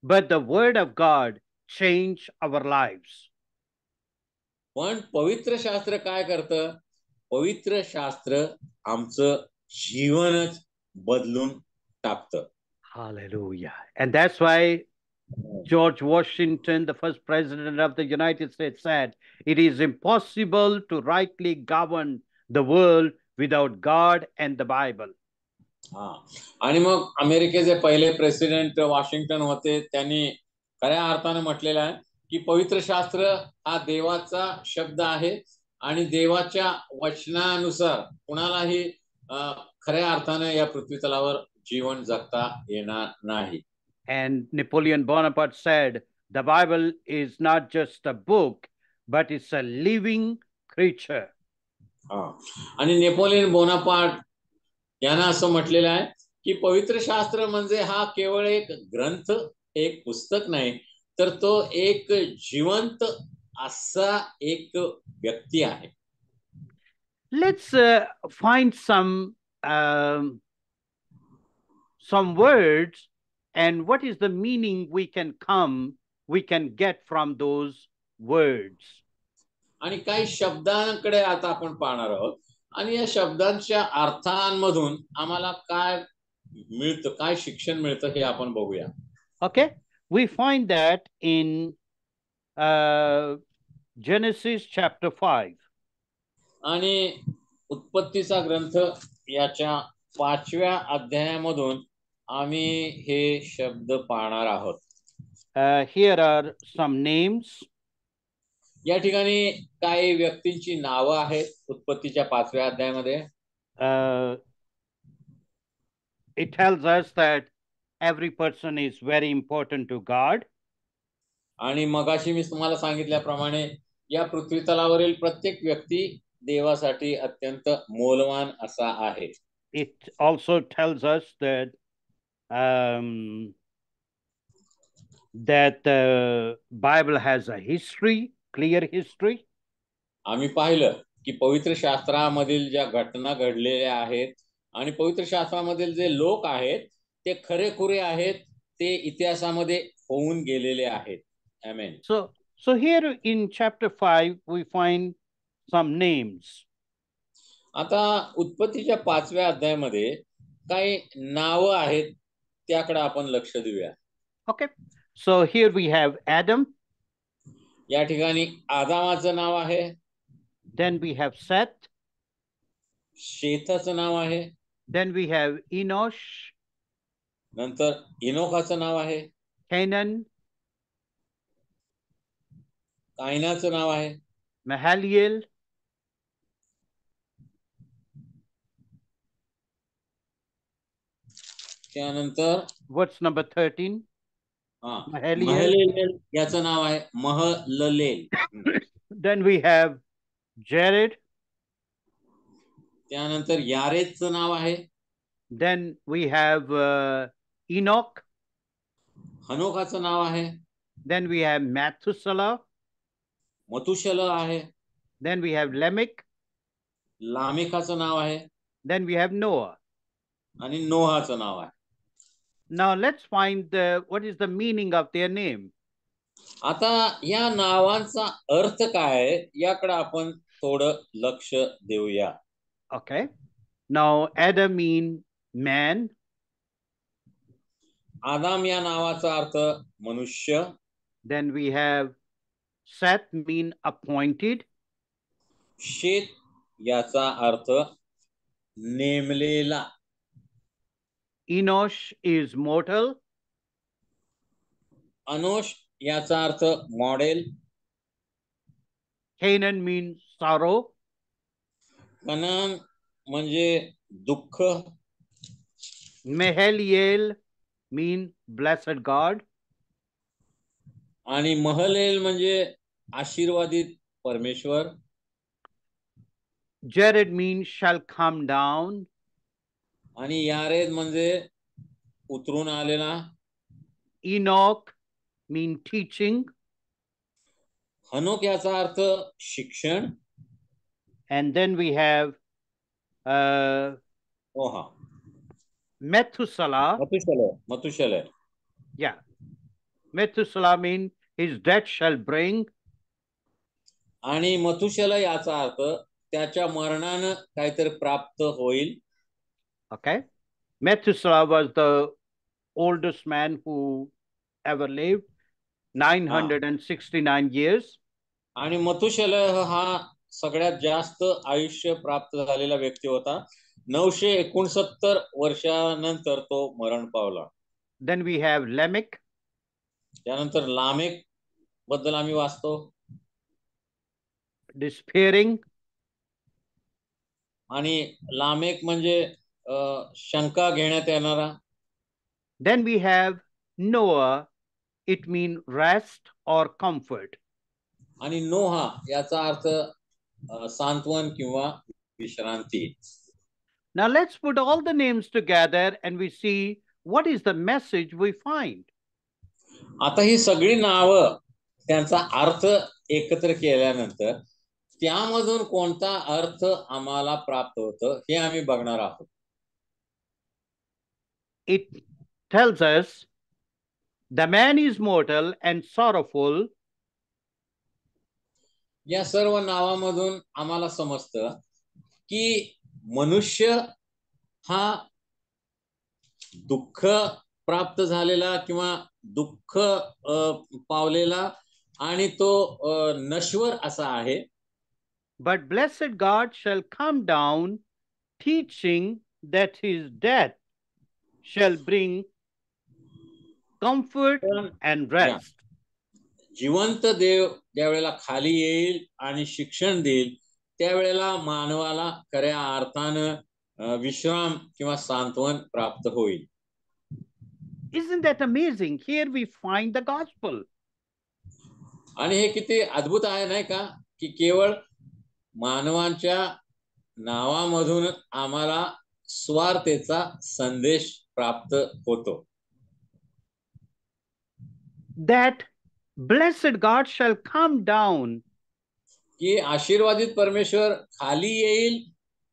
But the word of God change our lives. पण पवित्र शास्त्र काय करतं? पवित्र शास्त्र आमचं जीवनच बदलून टाकतं. Hallelujah. And that's why George Washington, the first president of the United States, said, it is impossible to rightly govern the world without God and the Bible. आणि मग अमेरिकेचे पहिले प्रेसिडेंट वॉशिंग्टन होते. त्यांनी खऱ्या अर्थाने म्हटलेलं आहे की पवित्र शास्त्र हा देवाचा शब्द आहे आणि देवाच्या वचनानुसार कुणालाही खऱ्या अर्थाने या पृथ्वी तलावर जीवन जगता येणार नाही. And Napoleon Bonaparte said, the Bible is not just a book, but it's a living creature. आणि नेपोलियन बोनापार्ट यांना असं म्हटलेलं आहे की पवित्र शास्त्र म्हणजे हा केवळ एक ग्रंथ, एक पुस्तक नाही, तर तो एक जिवंत असा एक व्यक्ती आहे. Let's find some words and what is the meaning we can get from those words. आणि काही शब्दांकडे आता आपण पाहणार आहोत आणि या शब्दांच्या अर्थांमधून आम्हाला काय मिळतं, काय शिक्षण मिळतं हे आपण बघूया. Okay, we find that in Genesis chapter 5. आणि उत्पत्तीचा ग्रंथ याच्या 5व्या अध्यायामधून आम्ही हे शब्द पाहणार आहोत. Here are some names. या ठिकाणी काही व्यक्तींची नावं आहेत उत्पत्तीच्या 5व्या अध्यायामध्ये. It tells us that every person is very important to God. आणि मगाशी मी तुम्हाला सांगितल्याप्रमाणे या पृथ्वी तलावरील प्रत्येक व्यक्ती देवासाठी अत्यंत मौल्यवान असा आहे. It also tells us that the Bible has a history, clear history. आम्ही पाहिलं की पवित्र शास्त्रामधील ज्या घटना घडलेल्या आहेत आणि पवित्र शास्त्रामधील जे लोक आहेत ते खरेखुरे आहेत, ते इतिहासामध्ये होऊन गेलेले आहेत. Amen. So here in chapter 5 we find some names. आता उत्पत्तीच्या 5व्या अध्यायामध्ये काही नावं आहेत, त्याकडे आपण लक्ष देऊया. Okay, so here we have Adam. या ठिकाणी आदामाचं नाव आहे. Then we have Seth. शेथाचं नाव आहे. Then we have Enosh. नंतर इनोखाचं नाव आहे. Canaan. कायनाचं नाव आहे. Mahaliel, त्यानंतर verse number 13. Mahaliel. महलेल याचं नाव आहे महललेल. Then we have Jared. त्यानंतर यारेदचं नाव आहे. Then we have Enoch. हनोकाचं नाव आहे. Then we have Methuselah. मथुशल आहे. Then we have Lamech. लामेकाचं नाव आहे. Then we have Noah. आणि नोहाचं नाव आहे. Now let's find what is the meaning of their name. आता या नावांचा अर्थ काय आहे याकडे आपण थोडं लक्ष देऊया. Okay. Now Adam means man. आदाम या नावाचा अर्थ मनुष्य. Then we have Seth mean appointed. शेत याचा अर्थ नेमलेला. Enosh is mortal. अनोश याचा अर्थ model. Canaan means sorrow. Canaan म्हणजे दुःख. Mahaliel mean blessed God. आणि महलेल म्हणजे आशीर्वादित परमेश्वर. Jared means shall come down. आणि यारेद म्हणजे उतरून आलेला. Enoch mean teaching. हनोक याचा अर्थ शिक्षण. And then we have Methuselah. मथुशल. Yeah. Methuselah means his death shall bring. आणि मथुशल याचा अर्थ त्याच्या मरणानं काहीतरी प्राप्त होईल. Okay. Methuselah was the oldest man who ever lived, 969 years. आणि मथुशल हा सगळ्यात जास्त आयुष्य प्राप्त झालेला व्यक्ती होता. 969 वर्षानंतर तो मरण पावला. Then we have Lamech. त्यानंतर लामेक बद्दल आम्ही वाचतो. Despairing. आणि लामेक म्हणजे शंका घेण्यात येणारा. Then we have Noah. It means rest or comfort. आणि नोहा याचा अर्थ सांत्वन किंवा विश्रांती. Now let's put all the names together and we see what is the message we find. आता ही सगळी नावं त्यांचा अर्थ एकत्र केल्यानंतर त्यामधून कोणता अर्थ आम्हाला प्राप्त होतं हे आम्ही बघणार आहोत. It tells us the man is mortal and sorrowful. या सर्व नावामधून आम्हाला समजतं की मनुष्य हा दुःख प्राप्त झालेला किंवा दुःख पावलेला आणि तो नश्वर असा आहे. But blessed God shall come down, teaching that his death shall bring comfort and rest. जिवंत देव ज्यावेळेला खाली येईल आणि शिक्षण देईल त्यावेळेला मानवाला खऱ्या अर्थानं विश्राम किंवा सांत्वन प्राप्त होईल. Isn't that amazing? Here we find the gospel. आणि हे किती अद्भुत आहे नाही का की केवळ मानवांच्या नावामधून आम्हाला स्वार्थेचा संदेश प्राप्त होतो. That blessed God shall come down. की आशीर्वादित परमेश्वर खाली येईल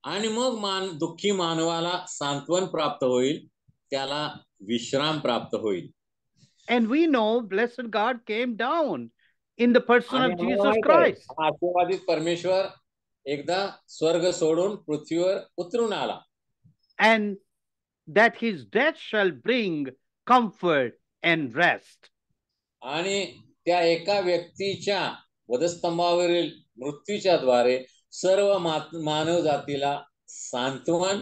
आणि मग दुःखी मानवाला सांत्वन प्राप्त होईल, त्याला विश्राम प्राप्त होईल. And we know blessed God came down in the person of Jesus Christ. आशीर्वादित परमेश्वर एकदा स्वर्ग सोडून पृथ्वीवर उतरून आला. And that his death shall bring comfort and rest. आणि त्या एका व्यक्तीच्या वधस्तंभावरील मृत्यूच्या द्वारे सर्व मानव जातीला सांत्वन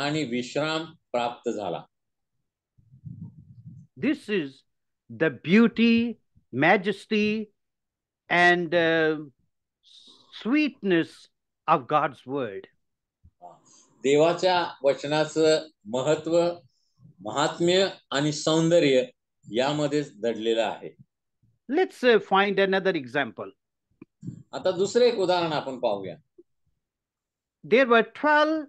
आणि विश्राम प्राप्त झाला. This is the beauty, majesty, and sweetness of God's word. देवाच्या वचनाचं महत्व, महात्म्य आणि सौंदर्य यामध्येच दडलेलं आहे. Let's find another example. आता दुसरे एक उदाहरण आपण पाहूया. There were 12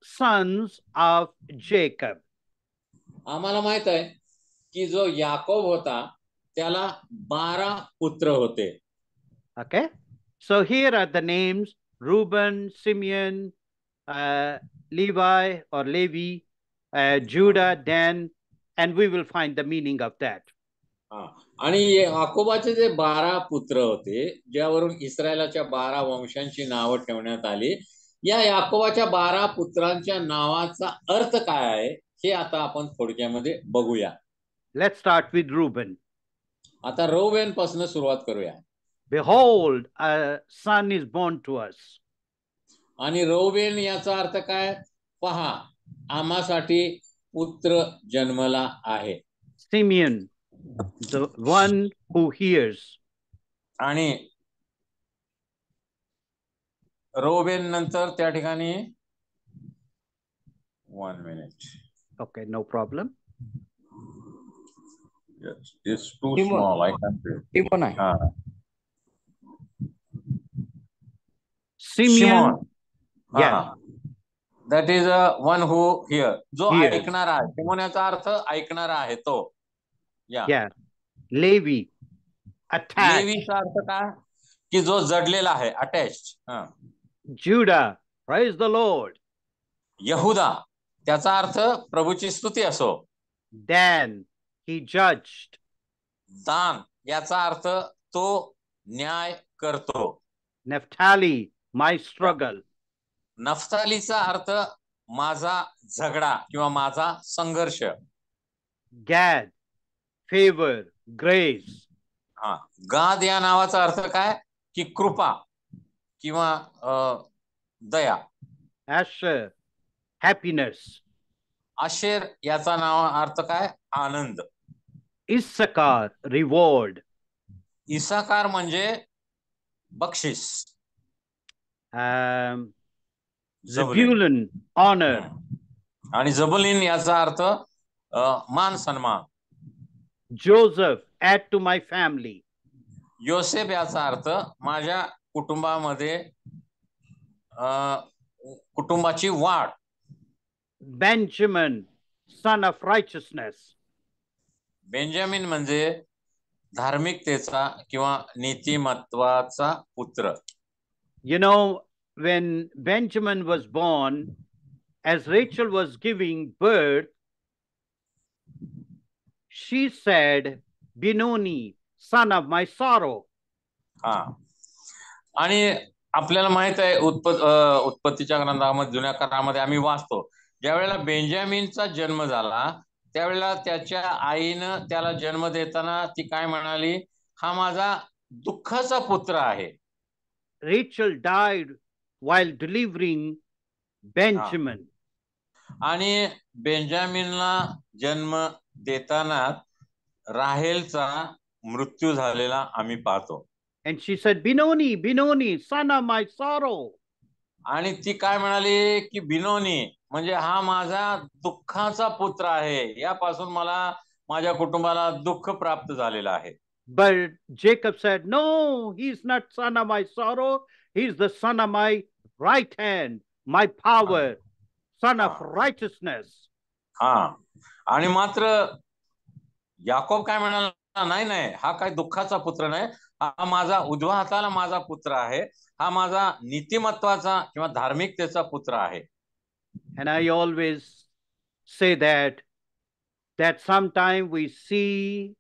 sons of Jacob. आम्हाला माहित आहे की जो याकोब होता त्याला 12 पुत्र होते. Okay, so here are the names: Reuben, Simeon, Levi or Levi, Judah, Dan, and we will find the meaning of that. आणि याकोबाचे जे 12 पुत्र होते, ज्यावरून इस्रायलाच्या 12 वंशांची नावं ठेवण्यात आली, या याकोबाच्या 12 पुत्रांच्या नावाचा अर्थ काय आहे हे आता आपण थोडक्यामध्ये बघूया. Let's start with Reuben. आता रौबेन पासून सुरुवात करूया. Behold, a son is born to us. आणि रौबेन याचा अर्थ काय? पहा, आम्हासाठी पुत्र जन्मला आहे. Simeon, the one who hears. आणि रौबेन नंतर त्या ठिकाणी 1 minute. Okay, no problem. Yes, it's too small. I can't read. Simeon. Yeah. That is one who hear. जो Hears. ऐकणारा आहे. शिमोन याचा अर्थ ऐकणारा आहे तो. Yeah. Levi. Attached. लेवीचा अर्थ काय? की जो जडलेला आहे, attached. Judah. Praise the Lord. यहुदा, त्याचा अर्थ प्रभूची स्तुती असो. Dan. He judged. दान याचा अर्थ तो न्याय करतो. Naphtali. My struggle. नफ्तालीचा अर्थ माझा झगडा किंवा माझा संघर्ष. Gad. Favor. Grace. गाद या नावाचा अर्थ काय? की कृपा किंवा दया. Asher. Happiness. आशेर याचा नाव अर्थ काय? आनंद. Issachar. Reward. इसाकार म्हणजे बक्षीस. Zebulun. Honor. आणि जबुलीन याचा अर्थ मान सन्मान. Joseph. Add to my family. योसेफ याचा अर्थ माझ्या कुटुंबामध्ये कुटुंबाची वाढ. Benjamin. Son of righteousness. Benjamin म्हणजे धार्मिकतेचा किंवा नीतिमत्वाचा पुत्र. You know, when Benjamin was born, as Rachel was giving birth, she said, Benoni, son of my sorrow. आणि आपल्याला माहित आहे उत्पत्तीच्या ग्रंथामध्ये, जुन्या करारामध्ये आम्ही वाचतो, ज्यावेळेला बेंजामिनचा जन्म झाला त्यावेळेला त्याच्या आईनं त्याला जन्म देताना ती काय म्हणाली? हा माझा दुःखाचा पुत्र आहे. Rachel died while delivering Benjamin. आणि बेंजामिनला जन्म देताना राहेलचा मृत्यू झालेला आम्ही पाहतो. And she said, Benoni, Benoni, son of my sorrow. आणि ती काय म्हणाली की बिनोनी म्हणजे हा माझा दुःखाचा पुत्र आहे, यापासून मला माझ्या कुटुंबाला दुःख प्राप्त झालेलं आहे. But Jacob said, no, he's not son of my sorrow. He's the son of my right hand, my power, son of righteousness. आणि मात्र याकोब काय म्हणाला? नाही नाही, हा काय दुःखाचा पुत्र नाही, हा माझा उजव्या हाताला माझा पुत्र आहे, हा माझा नीतिमत्वाचा किंवा धार्मिकतेचा पुत्र आहे. And I always say that sometime we see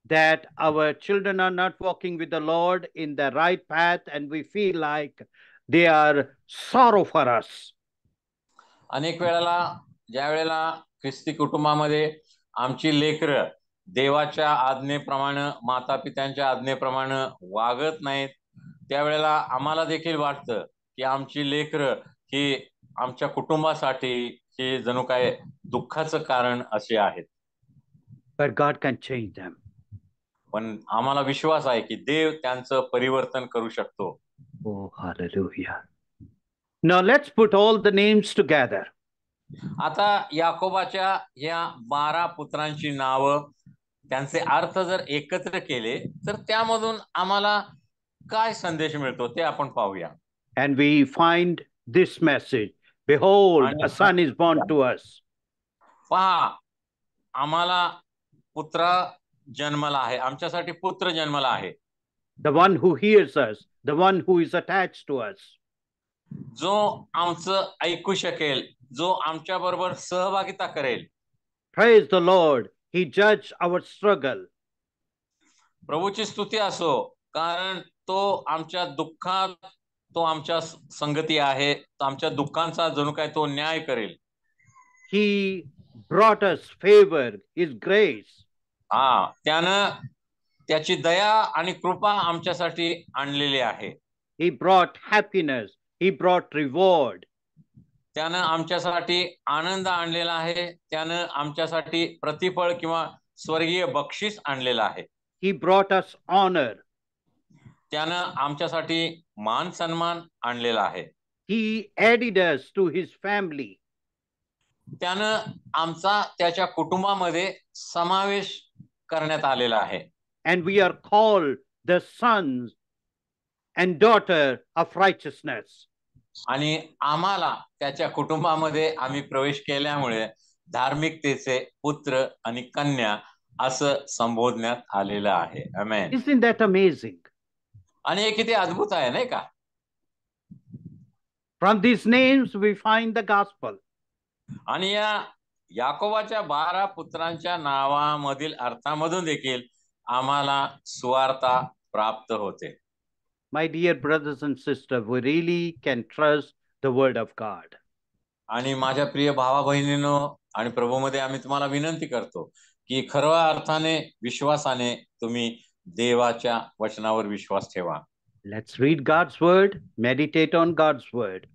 that our children are not walking with the Lord in the right path and we feel like they are sorrow for us. अनेक वेळेला ज्या वेळेला ख्रिस्ती कुटुंबामध्ये आमची लेकरं देवाच्या आज्ञेप्रमाणे, माता पित्यांच्या आज्ञेप्रमाणे वागत नाहीत, त्यावेळेला आम्हाला देखील वाटतं की आमची लेकरं ही आमच्या कुटुंबासाठी हे जणू काय दुःखाचं कारण असे आहेत. But God can change them. पण आम्हाला विश्वास आहे की देव त्यांचं परिवर्तन करू शकतो. Oh, hallelujah. Now let's put all the names together. आता याकोबाच्या या 12 पुत्रांची नावं, त्यांचे अर्थ जर एकत्र केले तर त्यामधून आम्हाला काय संदेश मिळतो ते आपण पाहूया. And we find this message. Behold, आणि a son is born to us. पहा, आम्हाला पुत्र जन्मला आहे, आमच्यासाठी पुत्र जन्मला आहे. The one who hears us, the one who is attached to us. जो आमचं ऐकू शकेल, जो आमच्या बरोबर सहभागिता करेल. Praise the Lord. He judged our struggle. प्रभूची स्तुती असो, कारण तो आमच्या दुःखात, तो आमच्या संगती आहे, तो आमच्या दुःखांचा जणू काय तो न्याय करेल. He brought us favor, his grace. त्यानं त्याची दया आणि कृपा आमच्यासाठी आणलेली आहे. He brought happiness. He brought reward. त्यानं आमच्यासाठी आनंद आणलेला आहे. त्यानं आमच्यासाठी प्रतिफळ किंवा स्वर्गीय बक्षीस आणलेलं आहे. He brought us honor. त्यानं आमच्यासाठी मान सन्मान आणलेला आहे. He added us to his family. त्यानं आमचा त्याच्या कुटुंबामध्ये समावेश करण्यात आलेला आहे. And we are called the sons and daughter of righteousness. आणि आम्हाला त्याच्या कुटुंबामध्ये आम्ही प्रवेश केल्यामुळे धार्मिकतेचे पुत्र आणि कन्या असं संबोधण्यात आलेलं आहे. आमेन. Isn't that amazing? आणि हे किती अद्भुत आहे नाही का? From these names we find the gospel. आणि या याकोबाच्या 12 पुत्रांच्या नावामधील अर्थामधून देखील आम्हाला सुवार्ता प्राप्त होते. My dear brothers and sisters, we really can trust the word of God. आणि माझ्या प्रिय भावा बहिणींनो आणि प्रभूमध्ये आम्ही तुम्हाला विनंती करतो की खऱ्या अर्थाने विश्वासाने तुम्ही देवाच्या वचनावर विश्वास ठेवा. Let's read God's word, meditate on God's word.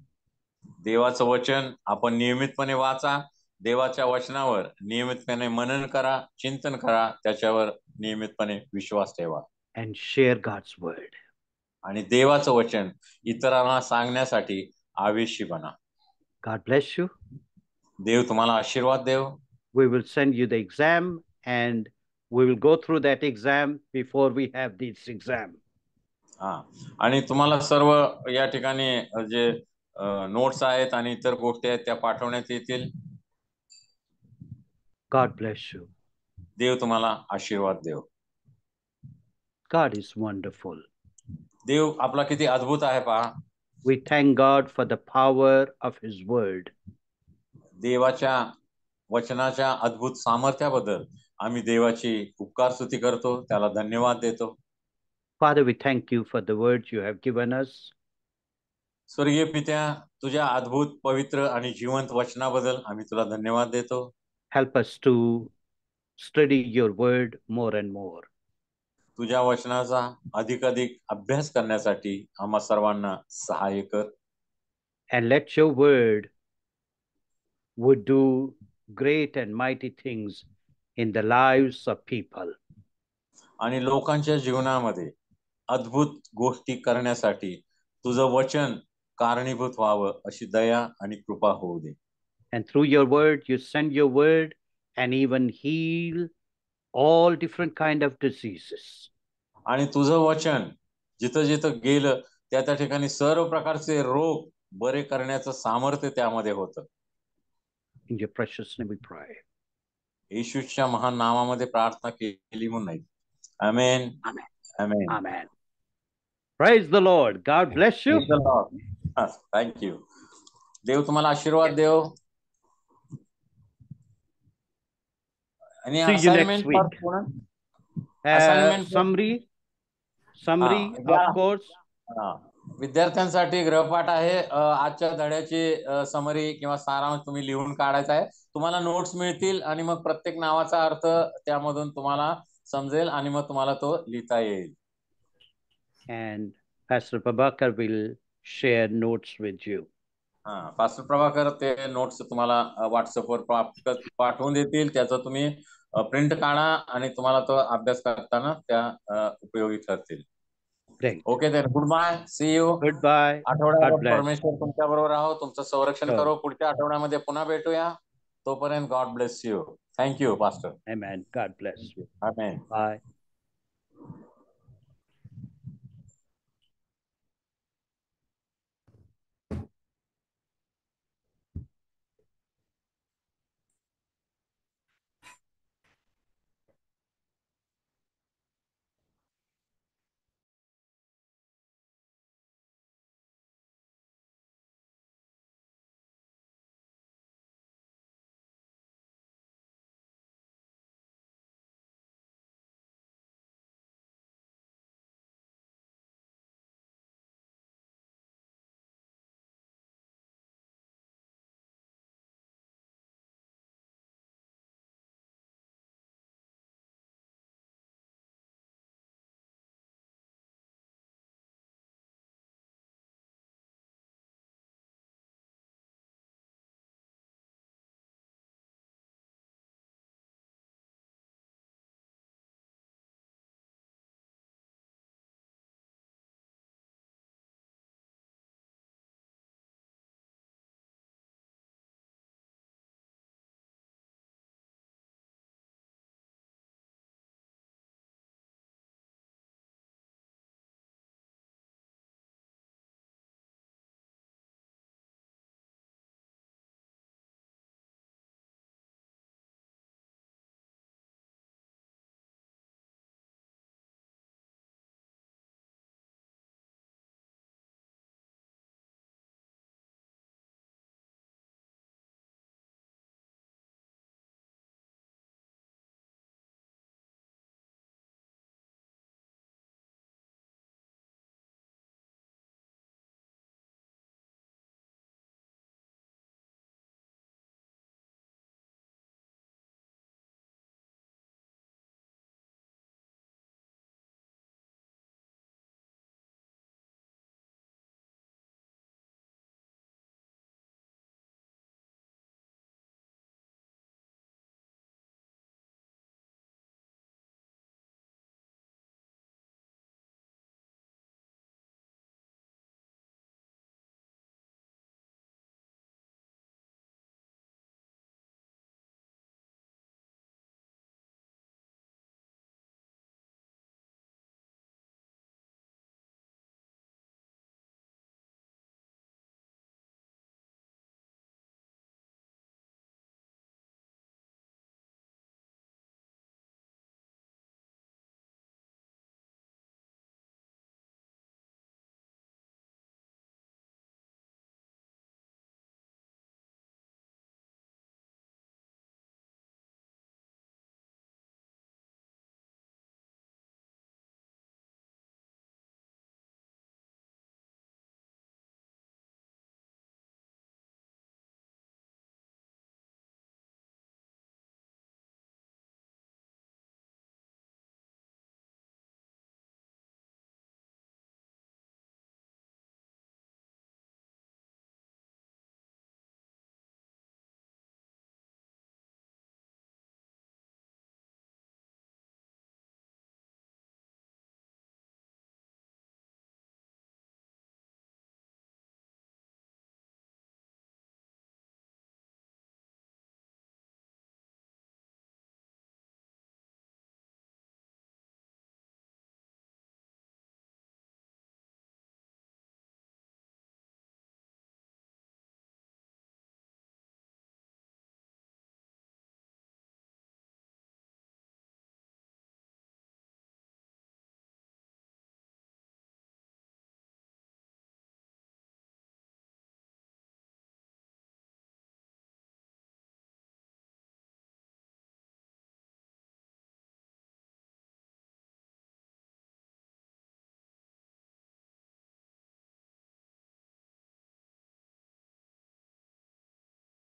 देवाचं वचन आपण नियमितपणे वाचा. देवाच्या वचनावर नियमितपणे मनन करा, चिंतन करा, त्याच्यावर नियमितपणे विश्वास ठेवा. And share God's word. आणि देवाचं वचन इतरांना सांगण्यासाठी आवेशी बना. God bless you. देव तुम्हाला आशीर्वाद देव. We will send you the exam and we will go through that exam before we have this exam. आणि तुम्हाला सर्व या ठिकाणी जे नोट्स आहेत आणि इतर गोष्टी आहेत त्या पाठवण्यात येतील. God bless you. देव तुम्हाला आशीर्वाद देव. God is wonderful. देव आपला किती अद्भुत आहे पहा. We thank God for the power of his word. देवाच्या वचनाच्या अद्भुत सामर्थ्याबद्दल आम्ही देवाची उपकार स्तुती करतो, त्याला धन्यवाद देतो. Father, we thank you for the words you have given us. स्वर्गीय पित्या, तुझ्या अद्भुत पवित्र आणि जिवंत वचनाबद्दल आम्ही तुला धन्यवाद देतो. Help us to study your word more and more. तुझ्या वचनाचा अधिकाधिक अभ्यास करण्यासाठी आम्हा सर्वांना सहाय्य कर. And let your word would do great and mighty things in the lives of people. आणि लोकांच्या जीवनामध्ये अद्भुत गोष्टी करण्यासाठी तुझं वचन कारणीभूत व्हावं अशी दया आणि कृपा होऊ दे. And through your word, you send your word and even heal all different kind of diseases. आणि तुझं वचन जिथं जिथं गेलं त्या ठिकाणी सर्व प्रकारचे रोग बरे करण्याचं सामर्थ्य त्यामध्ये होतं. In your precious name we pray. येशूच्या महान नावामध्ये प्रार्थना केली म्हणून. आमेन. Amen. Amen. Amen. Praise the Lord. God bless you. Praise the Lord. Thank you. देव तुम्हाला आशीर्वाद देव. आणि See you next assignment week. Assignment Summary of course. विद्यार्थ्यांसाठी गृहपाठ आहे. आजच्या धड्याची समरी किंवा सारांश तुम्ही लिहून काढायचा आहे. तुम्हाला नोट्स मिळतील आणि मग प्रत्येक नावाचा अर्थ त्यामधून तुम्हाला समजेल आणि मग तुम्हाला तो लिहिता येईल. And Pastor Babakar will share notes with you. हा, पास्टर प्रभाकर ते नोट्स तुम्हाला व्हॉट्सअपवर पाठवून देतील. त्याचं तुम्ही प्रिंट काढा आणि तुम्हाला तो अभ्यास करताना त्या उपयोगी ठरतील. Great. Okay then, goodbye, see you. Goodbye. God आठवड्याभर bless. परमेश्वर तुमच्या बरोबर राहो, तुमचं संरक्षण Sure. करो. पुढच्या आठवड्यामध्ये पुन्हा भेटूया. तोपर्यंत God bless you. Thank you pastor. Amen. God bless. Amen. Bye.